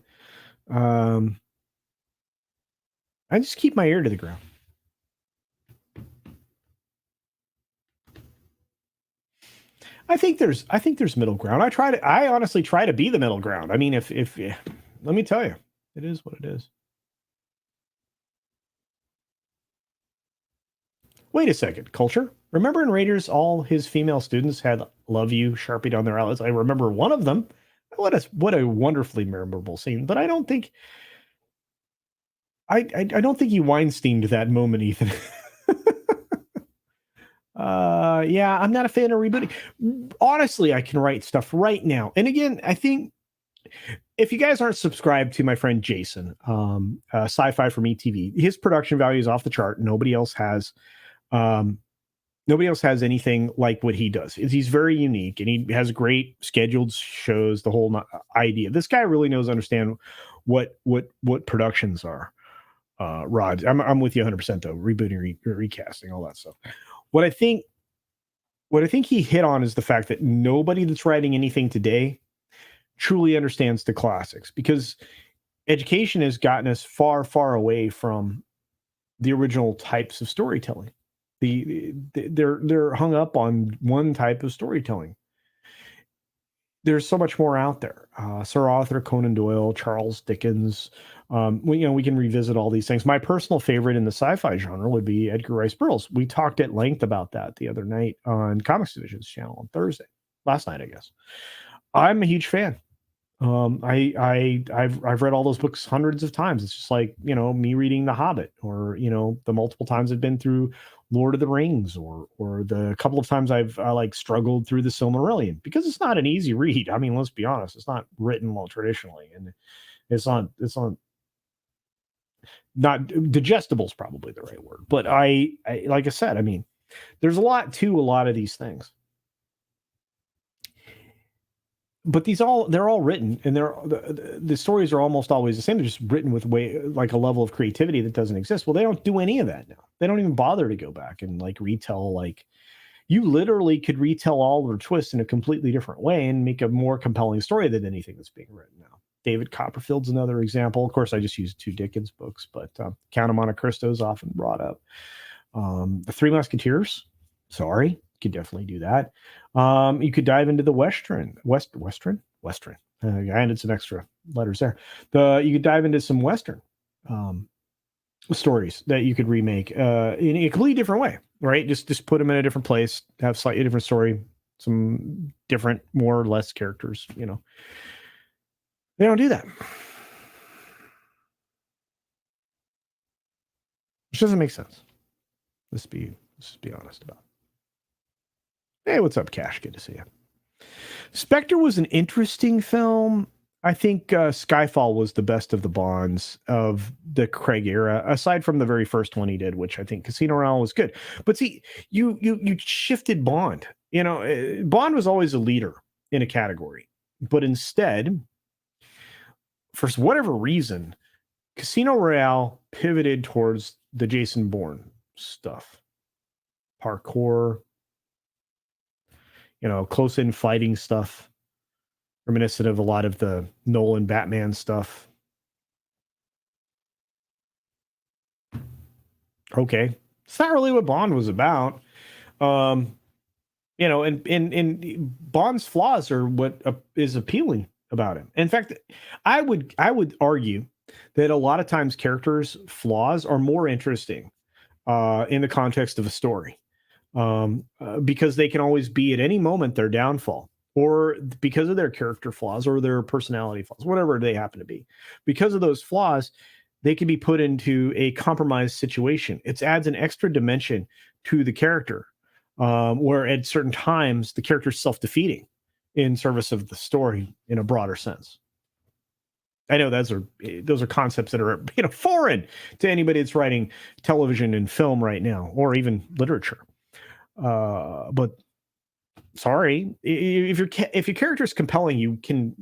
I just keep my ear to the ground. I think there's middle ground. I honestly try to be the middle ground. I mean, if let me tell you, it is what it is. Wait a second, Culture. Remember in Raiders, all his female students had "Love You" Sharpied on their eyelids. I remember one of them. What a wonderfully memorable scene. But I don't think I don't think you Weinsteined that moment, Ethan. Yeah, I'm not a fan of rebooting. Honestly, I can write stuff right now. And again, I think if you guys aren't subscribed to my friend Jason, Sci-Fi from ETV, his production value is off the chart. Nobody else has anything like what he does. He's very unique, and he has great scheduled shows. The whole idea. This guy really knows, understand what productions are. Rod, I'm with you 100% though. Rebooting, recasting, all that stuff. What I think he hit on is the fact that nobody that's writing anything today truly understands the classics, because education has gotten us far, far away from the original types of storytelling. They're hung up on one type of storytelling. There's so much more out there. Sir Arthur Conan Doyle, Charles Dickens. We can revisit all these things. My personal favorite in the sci-fi genre would be Edgar Rice Burroughs. We talked at length about that the other night on Comics Division's channel on Thursday, last night, I guess. I'm a huge fan. I've read all those books hundreds of times. It's just like, me reading The Hobbit, or, the multiple times I've been through Lord of the Rings, or the couple of times I've struggled through the Silmarillion, because it's not an easy read. I mean, let's be honest, it's not written well traditionally, and it's not digestible is probably the right word. But I like I said, I mean, there's a lot of these things. But they're all written, and the stories are almost always the same. They're just written with a level of creativity that doesn't exist. Well, they don't do any of that now. They don't even bother to go back and retell. You literally could retell all their twists in a completely different way and make a more compelling story than anything that's being written now. David Copperfield's another example. Of course, I just used 2 Dickens books, but Count of Monte Cristo is often brought up. The Three Musketeers. Sorry. Could definitely do that. You could dive into the Western. I added some extra letters there. You could dive into some Western stories that you could remake in a completely different way. right? Just put them in a different place, have slightly different story, some different, more or less characters. You know, they don't do that, which doesn't make sense. Let's be honest about it. Hey, what's up, Cash? Good to see you. Spectre was an interesting film. I think Skyfall was the best of the Bonds of the Craig era, aside from the very first one he did, which I think Casino Royale was good. But see, you shifted Bond. You know, Bond was always a leader in a category, but instead, for whatever reason, Casino Royale pivoted towards the Jason Bourne stuff, parkour, you know, close-in fighting stuff, reminiscent of a lot of the Nolan Batman stuff. Okay, it's not really what Bond was about. You know, and Bond's flaws are what is appealing about him. In fact, I would argue that a lot of times characters' flaws are more interesting in the context of a story. Because they can always be at any moment their downfall, or because of their character flaws or their personality flaws, whatever they happen to be. Because of those flaws, they can be put into a compromised situation. It adds an extra dimension to the character, where at certain times the character's self-defeating in service of the story in a broader sense. I know those are concepts that are, you know, foreign to anybody that's writing television and film right now, or even literature. But sorry, if your character is compelling, you can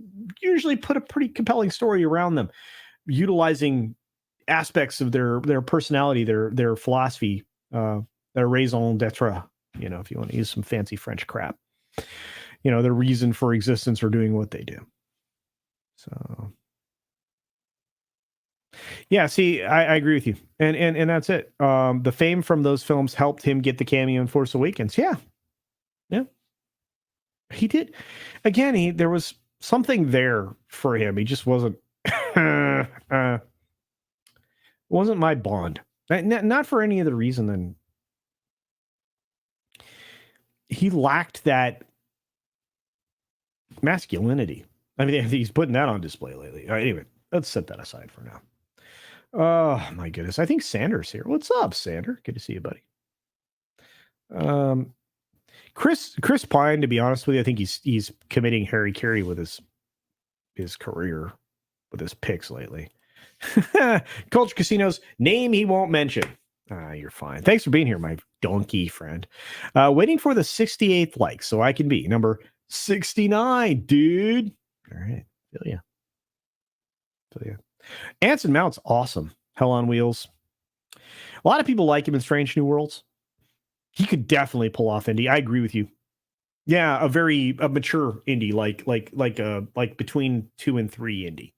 usually put a pretty compelling story around them, utilizing aspects of their personality, their philosophy, their raison d'etre. You know, if you want to use some fancy French crap, you know, their reason for existence or doing what they do. So, yeah, see, I agree with you, and that's it. The fame from those films helped him get the cameo in Force Awakens. Yeah, he did. Again, there was something there for him. He just wasn't wasn't my Bond. Not for any other reason than he lacked that masculinity. I mean, he's putting that on display lately. Anyway, let's set that aside for now. Oh my goodness. I think Sander's here. What's up, Sander? Good to see you, buddy. Chris Pine, to be honest with you, I think he's committing Harry Carey with his career, with his picks lately. Culture Casinos, name he won't mention. You're fine. Thanks for being here, my donkey friend. Waiting for the 68th like so I can be number 69, dude. All right. Feel ya. Anson Mount's awesome. Hell on Wheels. A lot of people like him in Strange New Worlds. He could definitely pull off indie. I agree with you. Yeah, a mature indie, like between 2 and 3 indie.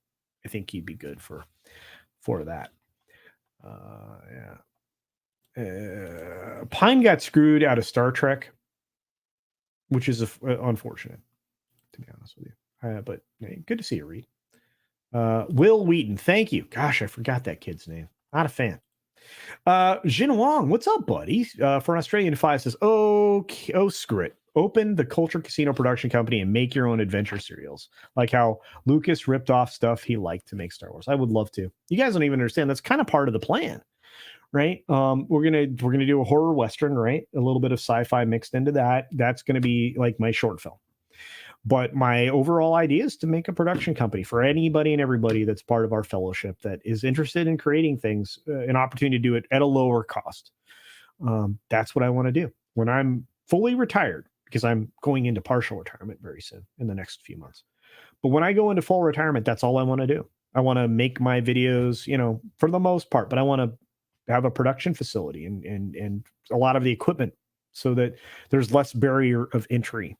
I think he'd be good for that. Yeah. Pine got screwed out of Star Trek, which is unfortunate, to be honest with you. But hey, good to see you, Reed. Will Wheaton, thank you. Gosh, I forgot that kid's name. Not a fan. Jin Wong, what's up, buddy? For an Australian 5 says, oh, screw it. Open the Culture Casino production company and make your own adventure serials, like how Lucas ripped off stuff he liked to make Star Wars. I would love to. You guys don't even understand. That's kind of part of the plan, right? We're gonna do a horror western, right? A little bit of sci-fi mixed into that. That's gonna be like my short film. But my overall idea is to make a production company for anybody and everybody that's part of our fellowship that is interested in creating things, an opportunity to do it at a lower cost. That's what I want to do when I'm fully retired, because I'm going into partial retirement very soon in the next few months. But when I go into full retirement, that's all I want to do. I want to make my videos, you know, for the most part, but I want to have a production facility and a lot of the equipment so that there's less barrier of entry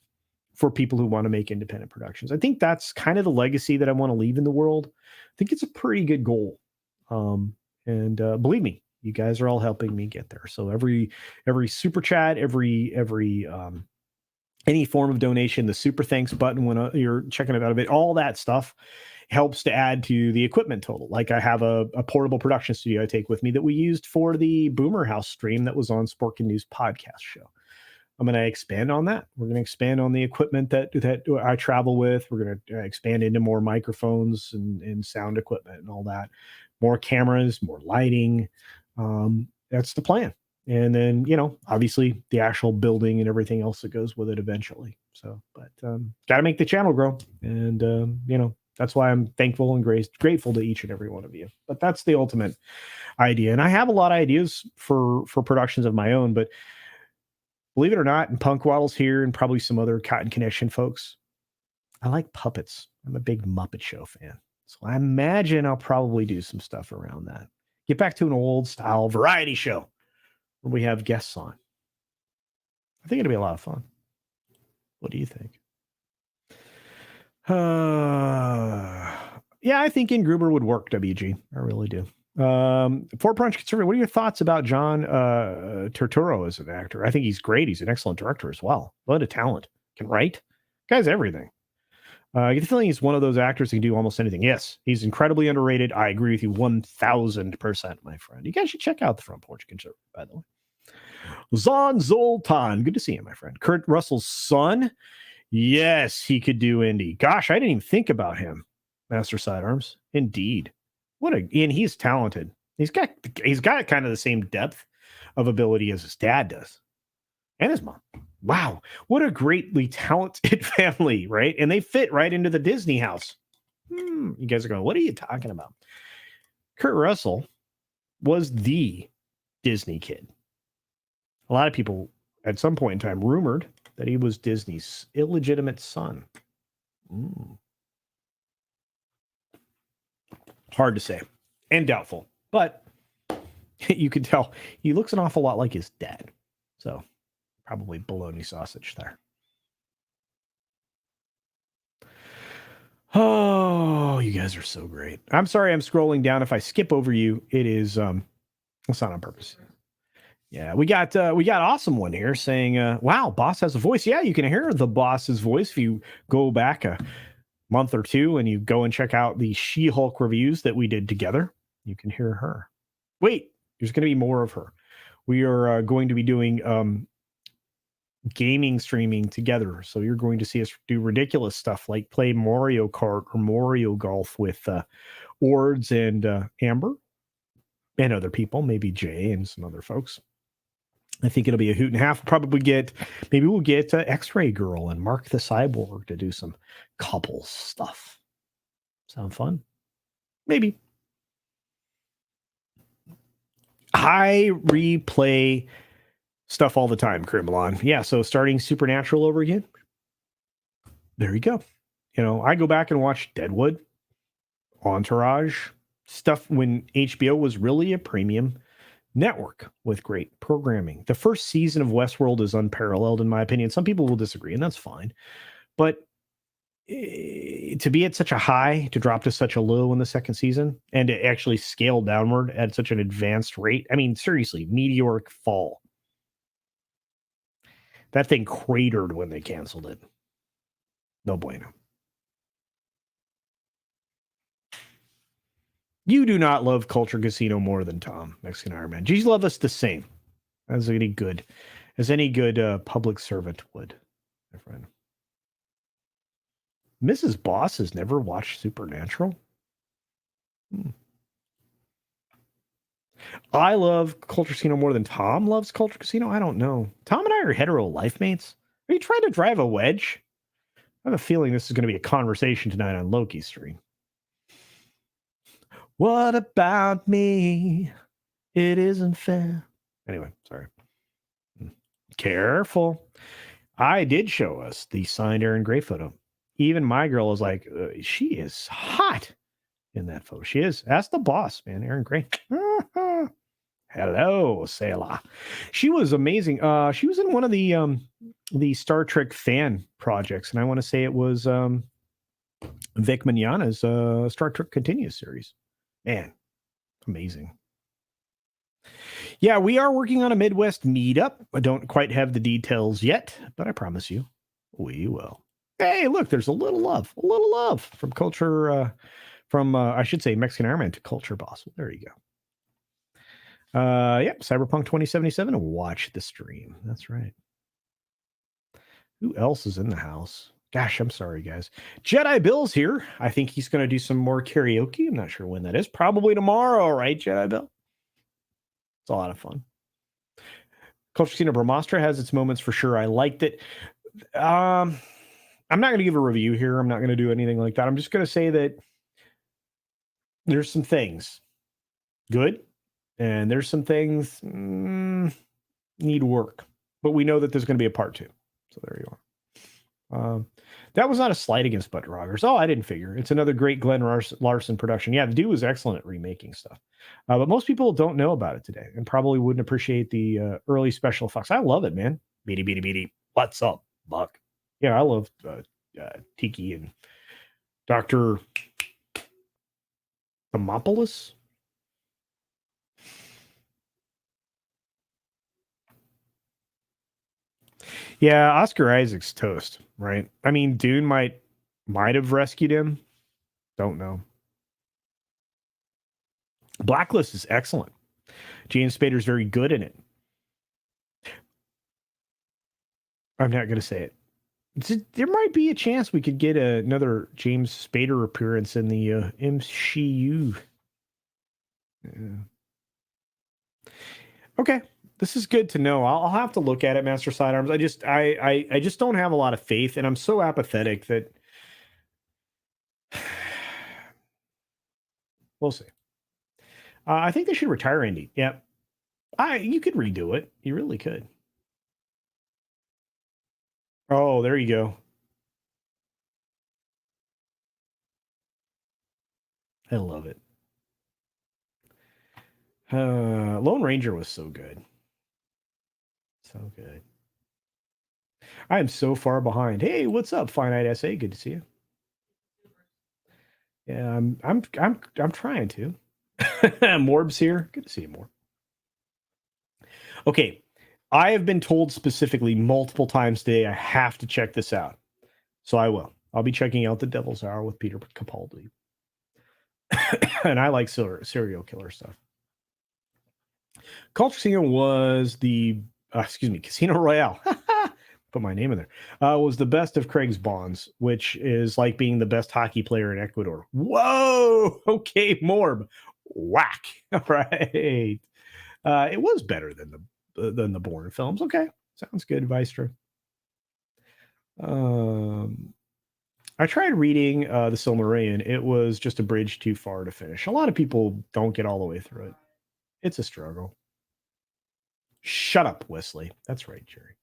for people who want to make independent productions. I think that's kind of the legacy that I want to leave in the world. I think it's a pretty good goal. And believe me, you guys are all helping me get there. So every super chat, every any form of donation, the super thanks button when you're checking it out of it, all that stuff helps to add to the equipment total. Like I have a portable production studio I take with me that we used for the Boomer House stream that was on Sporkin News podcast show. I'm going to expand on that. We're going to expand on the equipment that I travel with. We're going to expand into more microphones and sound equipment and all that. More cameras, more lighting. That's the plan. And then, obviously the actual building and everything else that goes with it eventually. So, but got to make the channel grow. And, that's why I'm thankful and grateful to each and every one of you. But that's the ultimate idea. And I have a lot of ideas for productions of my own, but believe it or not, and Punk Waddle's here and probably some other Cotton Connection folks, I like puppets. I'm a big Muppet Show fan. So I imagine I'll probably do some stuff around that. Get back to an old style variety show where we have guests on. I think it'll be a lot of fun. What do you think? Yeah, I think Gruber would work, WG. I really do. Four Punch Conservative, what are your thoughts about John Turturro as an actor? I think he's great. He's an excellent director as well. A lot of talent. Can write. Guy's everything. I get the feeling he's one of those actors who can do almost anything. Yes, he's incredibly underrated. I agree with you 1,000%, my friend. You guys should check out the Front Porch Conservative, by the way. Zon Zoltan. Good to see you, my friend. Kurt Russell's son. Yes, he could do Indy. Gosh, I didn't even think about him. Master Sidearms. Indeed. And he's talented. He's got kind of the same depth of ability as his dad does. And his mom. Wow. What a greatly talented family, right? And they fit right into the Disney house. You guys are going, what are you talking about? Kurt Russell was the Disney kid. A lot of people at some point in time rumored that he was Disney's illegitimate son. Hard to say and doubtful, but you can tell he looks an awful lot like his dad. So probably bologna sausage there. Oh, you guys are so great. I'm sorry I'm scrolling down. If I skip over you, it is it's not on purpose. Yeah, we got awesome one here saying, wow, boss has a voice. Yeah, you can hear the boss's voice if you go back a month or two and you go and check out the She-Hulk reviews that we did together. You can hear her. Wait, there's going to be more of her. We are going to be doing gaming streaming together. So you're going to see us do ridiculous stuff like play Mario Kart or Mario Golf with Ords and Amber and other people, maybe Jay and some other folks. I think it'll be a hoot and a half. Maybe we'll get X-Ray Girl and Mark the Cyborg to do some couples stuff. Sound fun? Maybe. I replay stuff all the time, Kremlon. Yeah, so starting Supernatural over again. There you go. I go back and watch Deadwood, Entourage, stuff when HBO was really a premium network with great programming. The first season of Westworld is unparalleled, in my opinion. Some people will disagree, and that's fine. But to be at such a high, to drop to such a low in the second season, and to actually scale downward at such an advanced rate, I mean, seriously, meteoric fall. That thing cratered when they canceled it. No bueno. You do not love Culture Casino more than Tom, Mexican Iron Man. You love us the same as any good public servant would, my friend. Mrs. Boss has never watched Supernatural. I love Culture Casino more than Tom loves Culture Casino. I don't know. Tom and I are hetero life mates. Are you trying to drive a wedge? I have a feeling this is going to be a conversation tonight on Loki's stream. What about me? It isn't fair. Anyway, sorry. Careful. I did show us the signed Aaron Gray photo. Even my girl is like, she is hot in that photo. She is. Ask the boss, man. Aaron Gray. Hello, Selah. She was amazing. She was in one of the Star Trek fan projects, and I want to say it was Vic Mignogna's Star Trek Continues series. Man, amazing. Yeah, we are working on a Midwest meetup. I don't quite have the details yet, but I promise you we will. Hey, look, there's a little love from culture, I should say Mexican Airman to Culture Boss. Well, there you go. Yep, Cyberpunk 2077. Watch the stream. That's right. Who else is in the house? Gosh, I'm sorry, guys. Jedi Bill's here. I think he's going to do some more karaoke. I'm not sure when that is. Probably tomorrow, right, Jedi Bill? It's a lot of fun. Culture Casino Brahmastra has its moments for sure. I liked it. I'm not going to give a review here. I'm not going to do anything like that. I'm just going to say that there's some things good, and there's some things need work. But we know that there's going to be a part 2. So there you are. That was not a slight against Butt Rogers. Oh, I didn't figure. It's another great Glenn Larson production. Yeah, the dude was excellent at remaking stuff. But most people don't know about it today and probably wouldn't appreciate the early special effects. I love it, man. Beady, beady, beady. What's up, Buck? Yeah, I love Tiki and Dr. Thermopolis. Yeah, Oscar Isaac's toast, right? I mean, Dune might have rescued him. Don't know. Blacklist is excellent. James Spader's very good in it. I'm not going to say it. There might be a chance we could get another James Spader appearance in the MCU. Yeah. Okay, this is good to know. I'll have to look at it, Master Sidearms. I just don't have a lot of faith, and I'm so apathetic that we'll see. I think they should retire Indy. Yeah, you could redo it. You really could. Oh, there you go. I love it. Lone Ranger was so good. So good. I am so far behind. Hey, what's up, Finite SA? Good to see you. Yeah, I'm trying to. Morb's here. Good to see you, Morb. Okay, I have been told specifically multiple times today I have to check this out, so I will. I'll be checking out The Devil's Hour with Peter Capaldi, and I like serial killer stuff. Culture Casino was the Casino Royale. Put my name in there. Was the best of Craig's Bonds, which is like being the best hockey player in Ecuador. Whoa! Okay, Morb. Whack. All right. It was better than the Bourne films. Okay, sounds good, Vistra. I tried reading The Silmarillion. It was just a bridge too far to finish. A lot of people don't get all the way through it. It's a struggle. Shut up, Wesley. That's right, Jerry.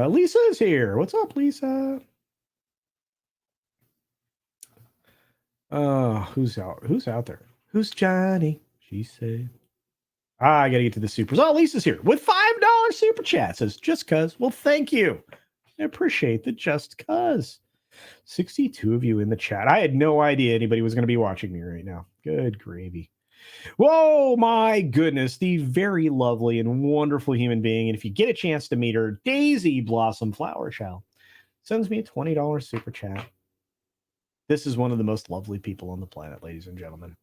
Lisa is here. What's up, Lisa? Who's out there? Who's Johnny? She said. I gotta get to the supers. Oh, Lisa's here with $5 super chat. Says just cuz. Well, thank you. I appreciate the just cuz. 62 of you in the chat. I had no idea anybody was going to be watching me right now. Good gravy. Whoa, my goodness. The very lovely and wonderful human being. And if you get a chance to meet her, Daisy Blossom Flower Child sends me a $20 super chat. This is one of the most lovely people on the planet, ladies and gentlemen.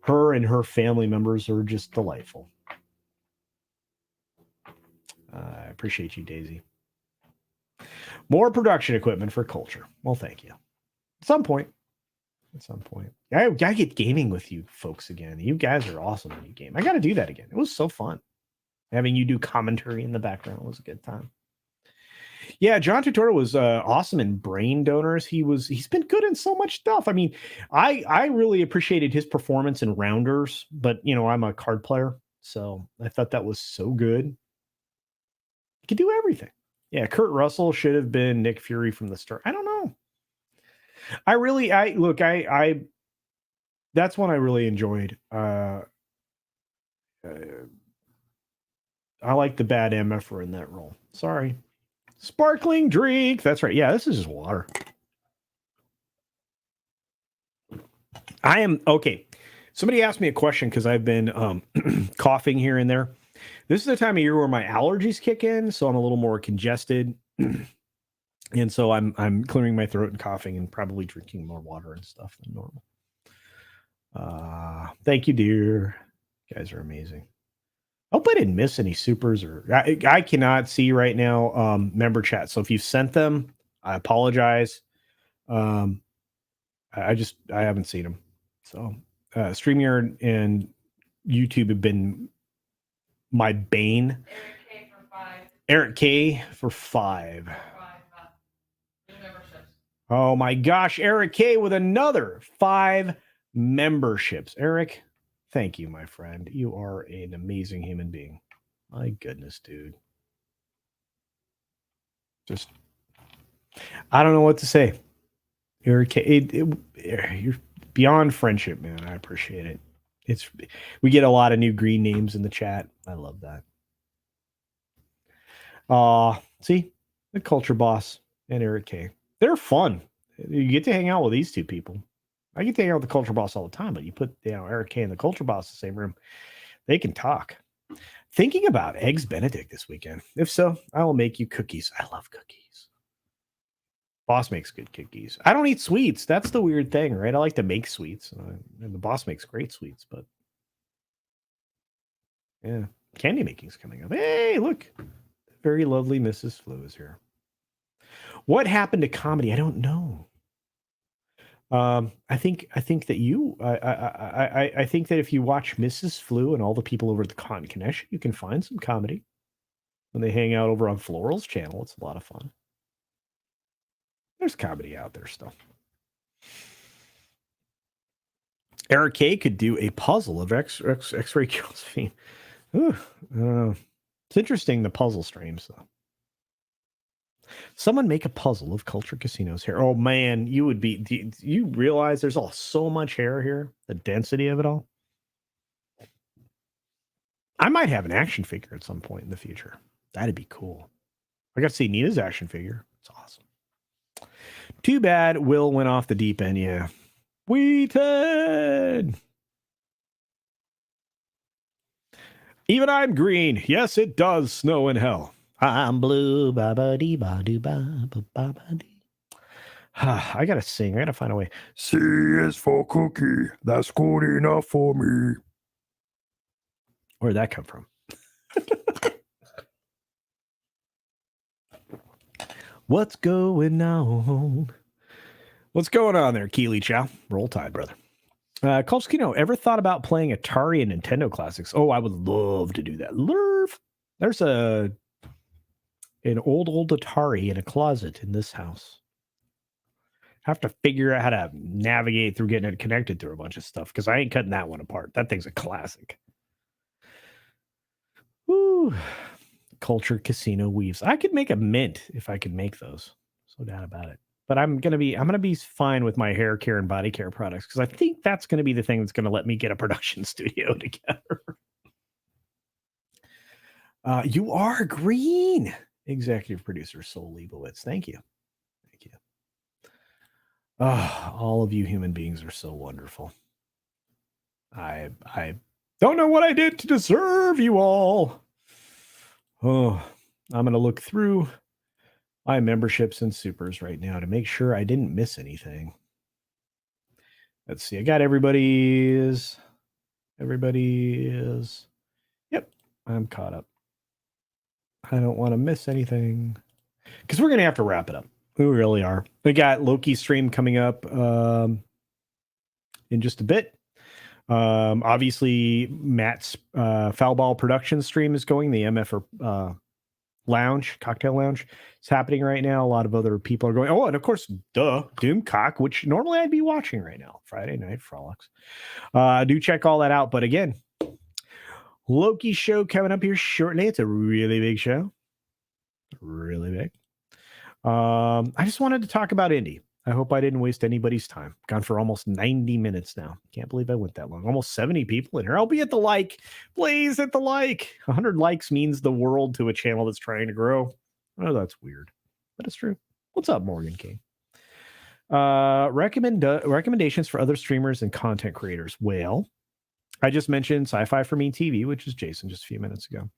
Her and her family members are just delightful. I appreciate you, Daisy. More production equipment for culture. Well, thank you. At some point. I gotta get gaming with you folks again. You guys are awesome when you game. I gotta do that again. It was so fun. Having you do commentary in the background was a good time. Yeah, John Turturro was awesome in Brain Donors. He's been good in so much stuff. I mean, I really appreciated his performance in Rounders, but I'm a card player, so I thought that was so good. He could do everything. Yeah, Kurt Russell should have been Nick Fury from the start. I don't know. That's one I really enjoyed. I like the bad MFer in that role. Sorry. Sparkling drink. That's right. Yeah, this is just water. I am okay. Somebody asked me a question because I've been coughing here and there. This is the time of year where my allergies kick in, so I'm a little more congested. And so I'm clearing my throat and coughing and probably drinking more water and stuff than normal. Thank you, dear. You guys are amazing. I hope I didn't miss any supers or I cannot see right now member chat. So if you sent them, I apologize. I haven't seen them. So StreamYard and YouTube have been my bane. Eric K for 5. Oh my gosh, Eric K with another 5 memberships. Eric, thank you, my friend. You are an amazing human being. My goodness, dude. Just, I don't know what to say. Eric K, you're beyond friendship, man. I appreciate it. We get a lot of new green names in the chat. I love that. See, the Culture Boss and Eric K. They're fun. You get to hang out with these two people. I get to hang out with the Culture Boss all the time, but you put Eric K and the Culture Boss in the same room, they can talk. Thinking about Eggs Benedict this weekend. If so, I will make you cookies. I love cookies. Boss makes good cookies. I don't eat sweets. That's the weird thing, right? I like to make sweets. And the boss makes great sweets, but yeah, candy making's coming up. Hey, look. Very lovely Mrs. Flo is here. What happened to comedy? I don't know. I think that I think that if you watch Mrs. Flu and all the people over at the Cotton Connection, you can find some comedy when they hang out over on Floral's channel. It's a lot of fun. There's comedy out there still. Eric K could do a puzzle of X-Ray Kills Fiend. It's interesting, the puzzle streams, though. Someone make a puzzle of Culture Casino's hair. Oh, man, you would be... Do you realize there's so much hair here? The density of it all? I might have an action figure at some point in the future. That'd be cool. I got to see Nina's action figure. It's awesome. Too bad Will went off the deep end, yeah. Wheaton! Even I'm green. Yes, it does snow in hell. I'm blue. I gotta sing. I gotta find a way. C is for cookie. That's good enough for me. Where'd that come from? What's going on? What's going on there, Keely Chow? Roll Tide, brother. Colskino, ever thought about playing Atari and Nintendo classics? Oh, I would love to do that. There's an old Atari in a closet in this house. Have to figure out how to navigate through getting it connected through a bunch of stuff because I ain't cutting that one apart. That thing's a classic. Woo. Culture Casino weaves. I could make a mint if I could make those. So doubt about it. But I'm gonna be fine with my hair care and body care products because I think that's gonna be the thing that's gonna let me get a production studio together. You are green, executive producer Sol Leibowitz. Thank you. All of you human beings are so wonderful. I don't know what I did to deserve you all. Oh, I'm gonna look through my memberships and supers right now to make sure I didn't miss anything. Let's see. I got everybody's. Yep, I'm caught up. I don't want to miss anything because we're going to have to wrap it up. We really are. We got Loki's stream coming up in just a bit. Obviously, Matt's Foul Ball Production stream is going. The MF cocktail lounge is happening right now. A lot of other people are going. Oh, and of course, Doomcock, which normally I'd be watching right now. Friday Night Frolics. Do check all that out. But again, Loki show coming up here shortly. It's a really big show. Really big. I just wanted to talk about Indy. I hope I didn't waste anybody's time. Gone for almost 90 minutes now. Can't believe I went that long. Almost 70 people in here. I'll be at the like. Please hit the like. 100 likes means the world to a channel that's trying to grow. Oh, that's weird. But it's true. What's up, Morgan King? Recommendations for other streamers and content creators. Well, I just mentioned Sci-Fi for Me TV, which is Jason just a few minutes ago.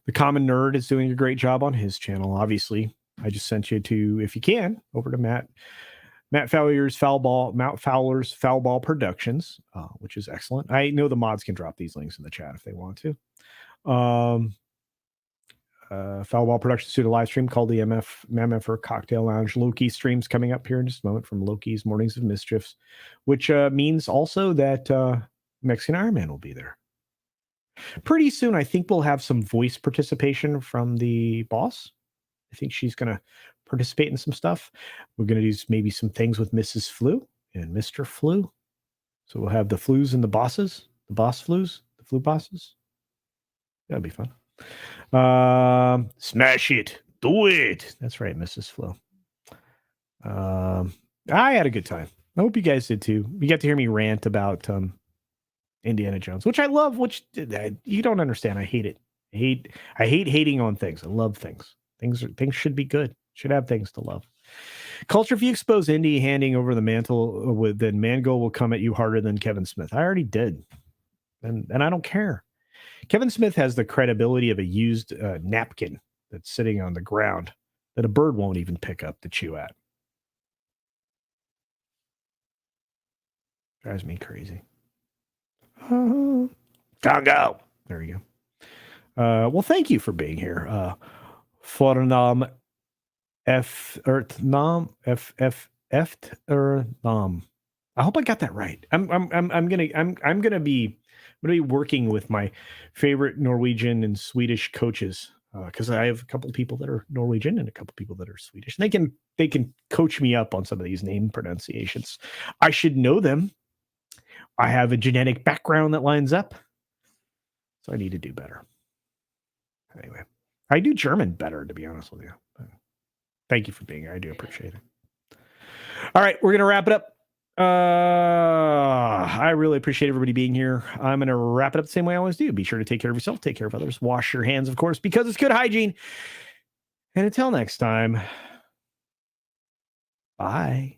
The Common Nerd is doing a great job on his channel. Obviously, I just sent you to, if you can, over to Matt Fowler's Foul Ball Productions, which is excellent. I know the mods can drop these links in the chat if they want to. Foul Ball Productions did a live stream called the MFR Cocktail Lounge. Loki streams coming up here in just a moment from Loki's Mornings of Mischiefs, which means also that Mexican Iron Man will be there. Pretty soon, I think we'll have some voice participation from the boss. I think she's going to participate in some stuff. We're going to do maybe some things with Mrs. Flu and Mr. Flu. So we'll have the Flus and the bosses, the boss Flus, the Flu bosses. That'll be fun. Smash it. Do it. That's right, Mrs. Flo. I had a good time. I hope you guys did too. You got to hear me rant about Indiana Jones, which I love, which you don't understand. I hate it. I hate hating on things. I love things. Things should be good. Should have things to love. Culture, if you expose Indy handing over the mantle, then Mangold will come at you harder than Kevin Smith. I already did. And I don't care. Kevin Smith has the credibility of a used napkin that's sitting on the ground that a bird won't even pick up to chew at. Drives me crazy. Congo. There you go. Well, thank you for being here. Fornam F Earthnam F Earthnam. I hope I got that right. I'm gonna be working with my favorite Norwegian and Swedish coaches because I have a couple of people that are Norwegian and a couple of people that are Swedish. And they can coach me up on some of these name pronunciations. I should know them. I have a genetic background that lines up, so I need to do better. Anyway, I do German better, to be honest with you. But thank you for being here. I do appreciate it. All right, we're gonna wrap it up. I really appreciate everybody being here. I'm going to wrap it up the same way I always do. Be sure to take care of yourself, take care of others, wash your hands, of course, because it's good hygiene. And until next time, bye.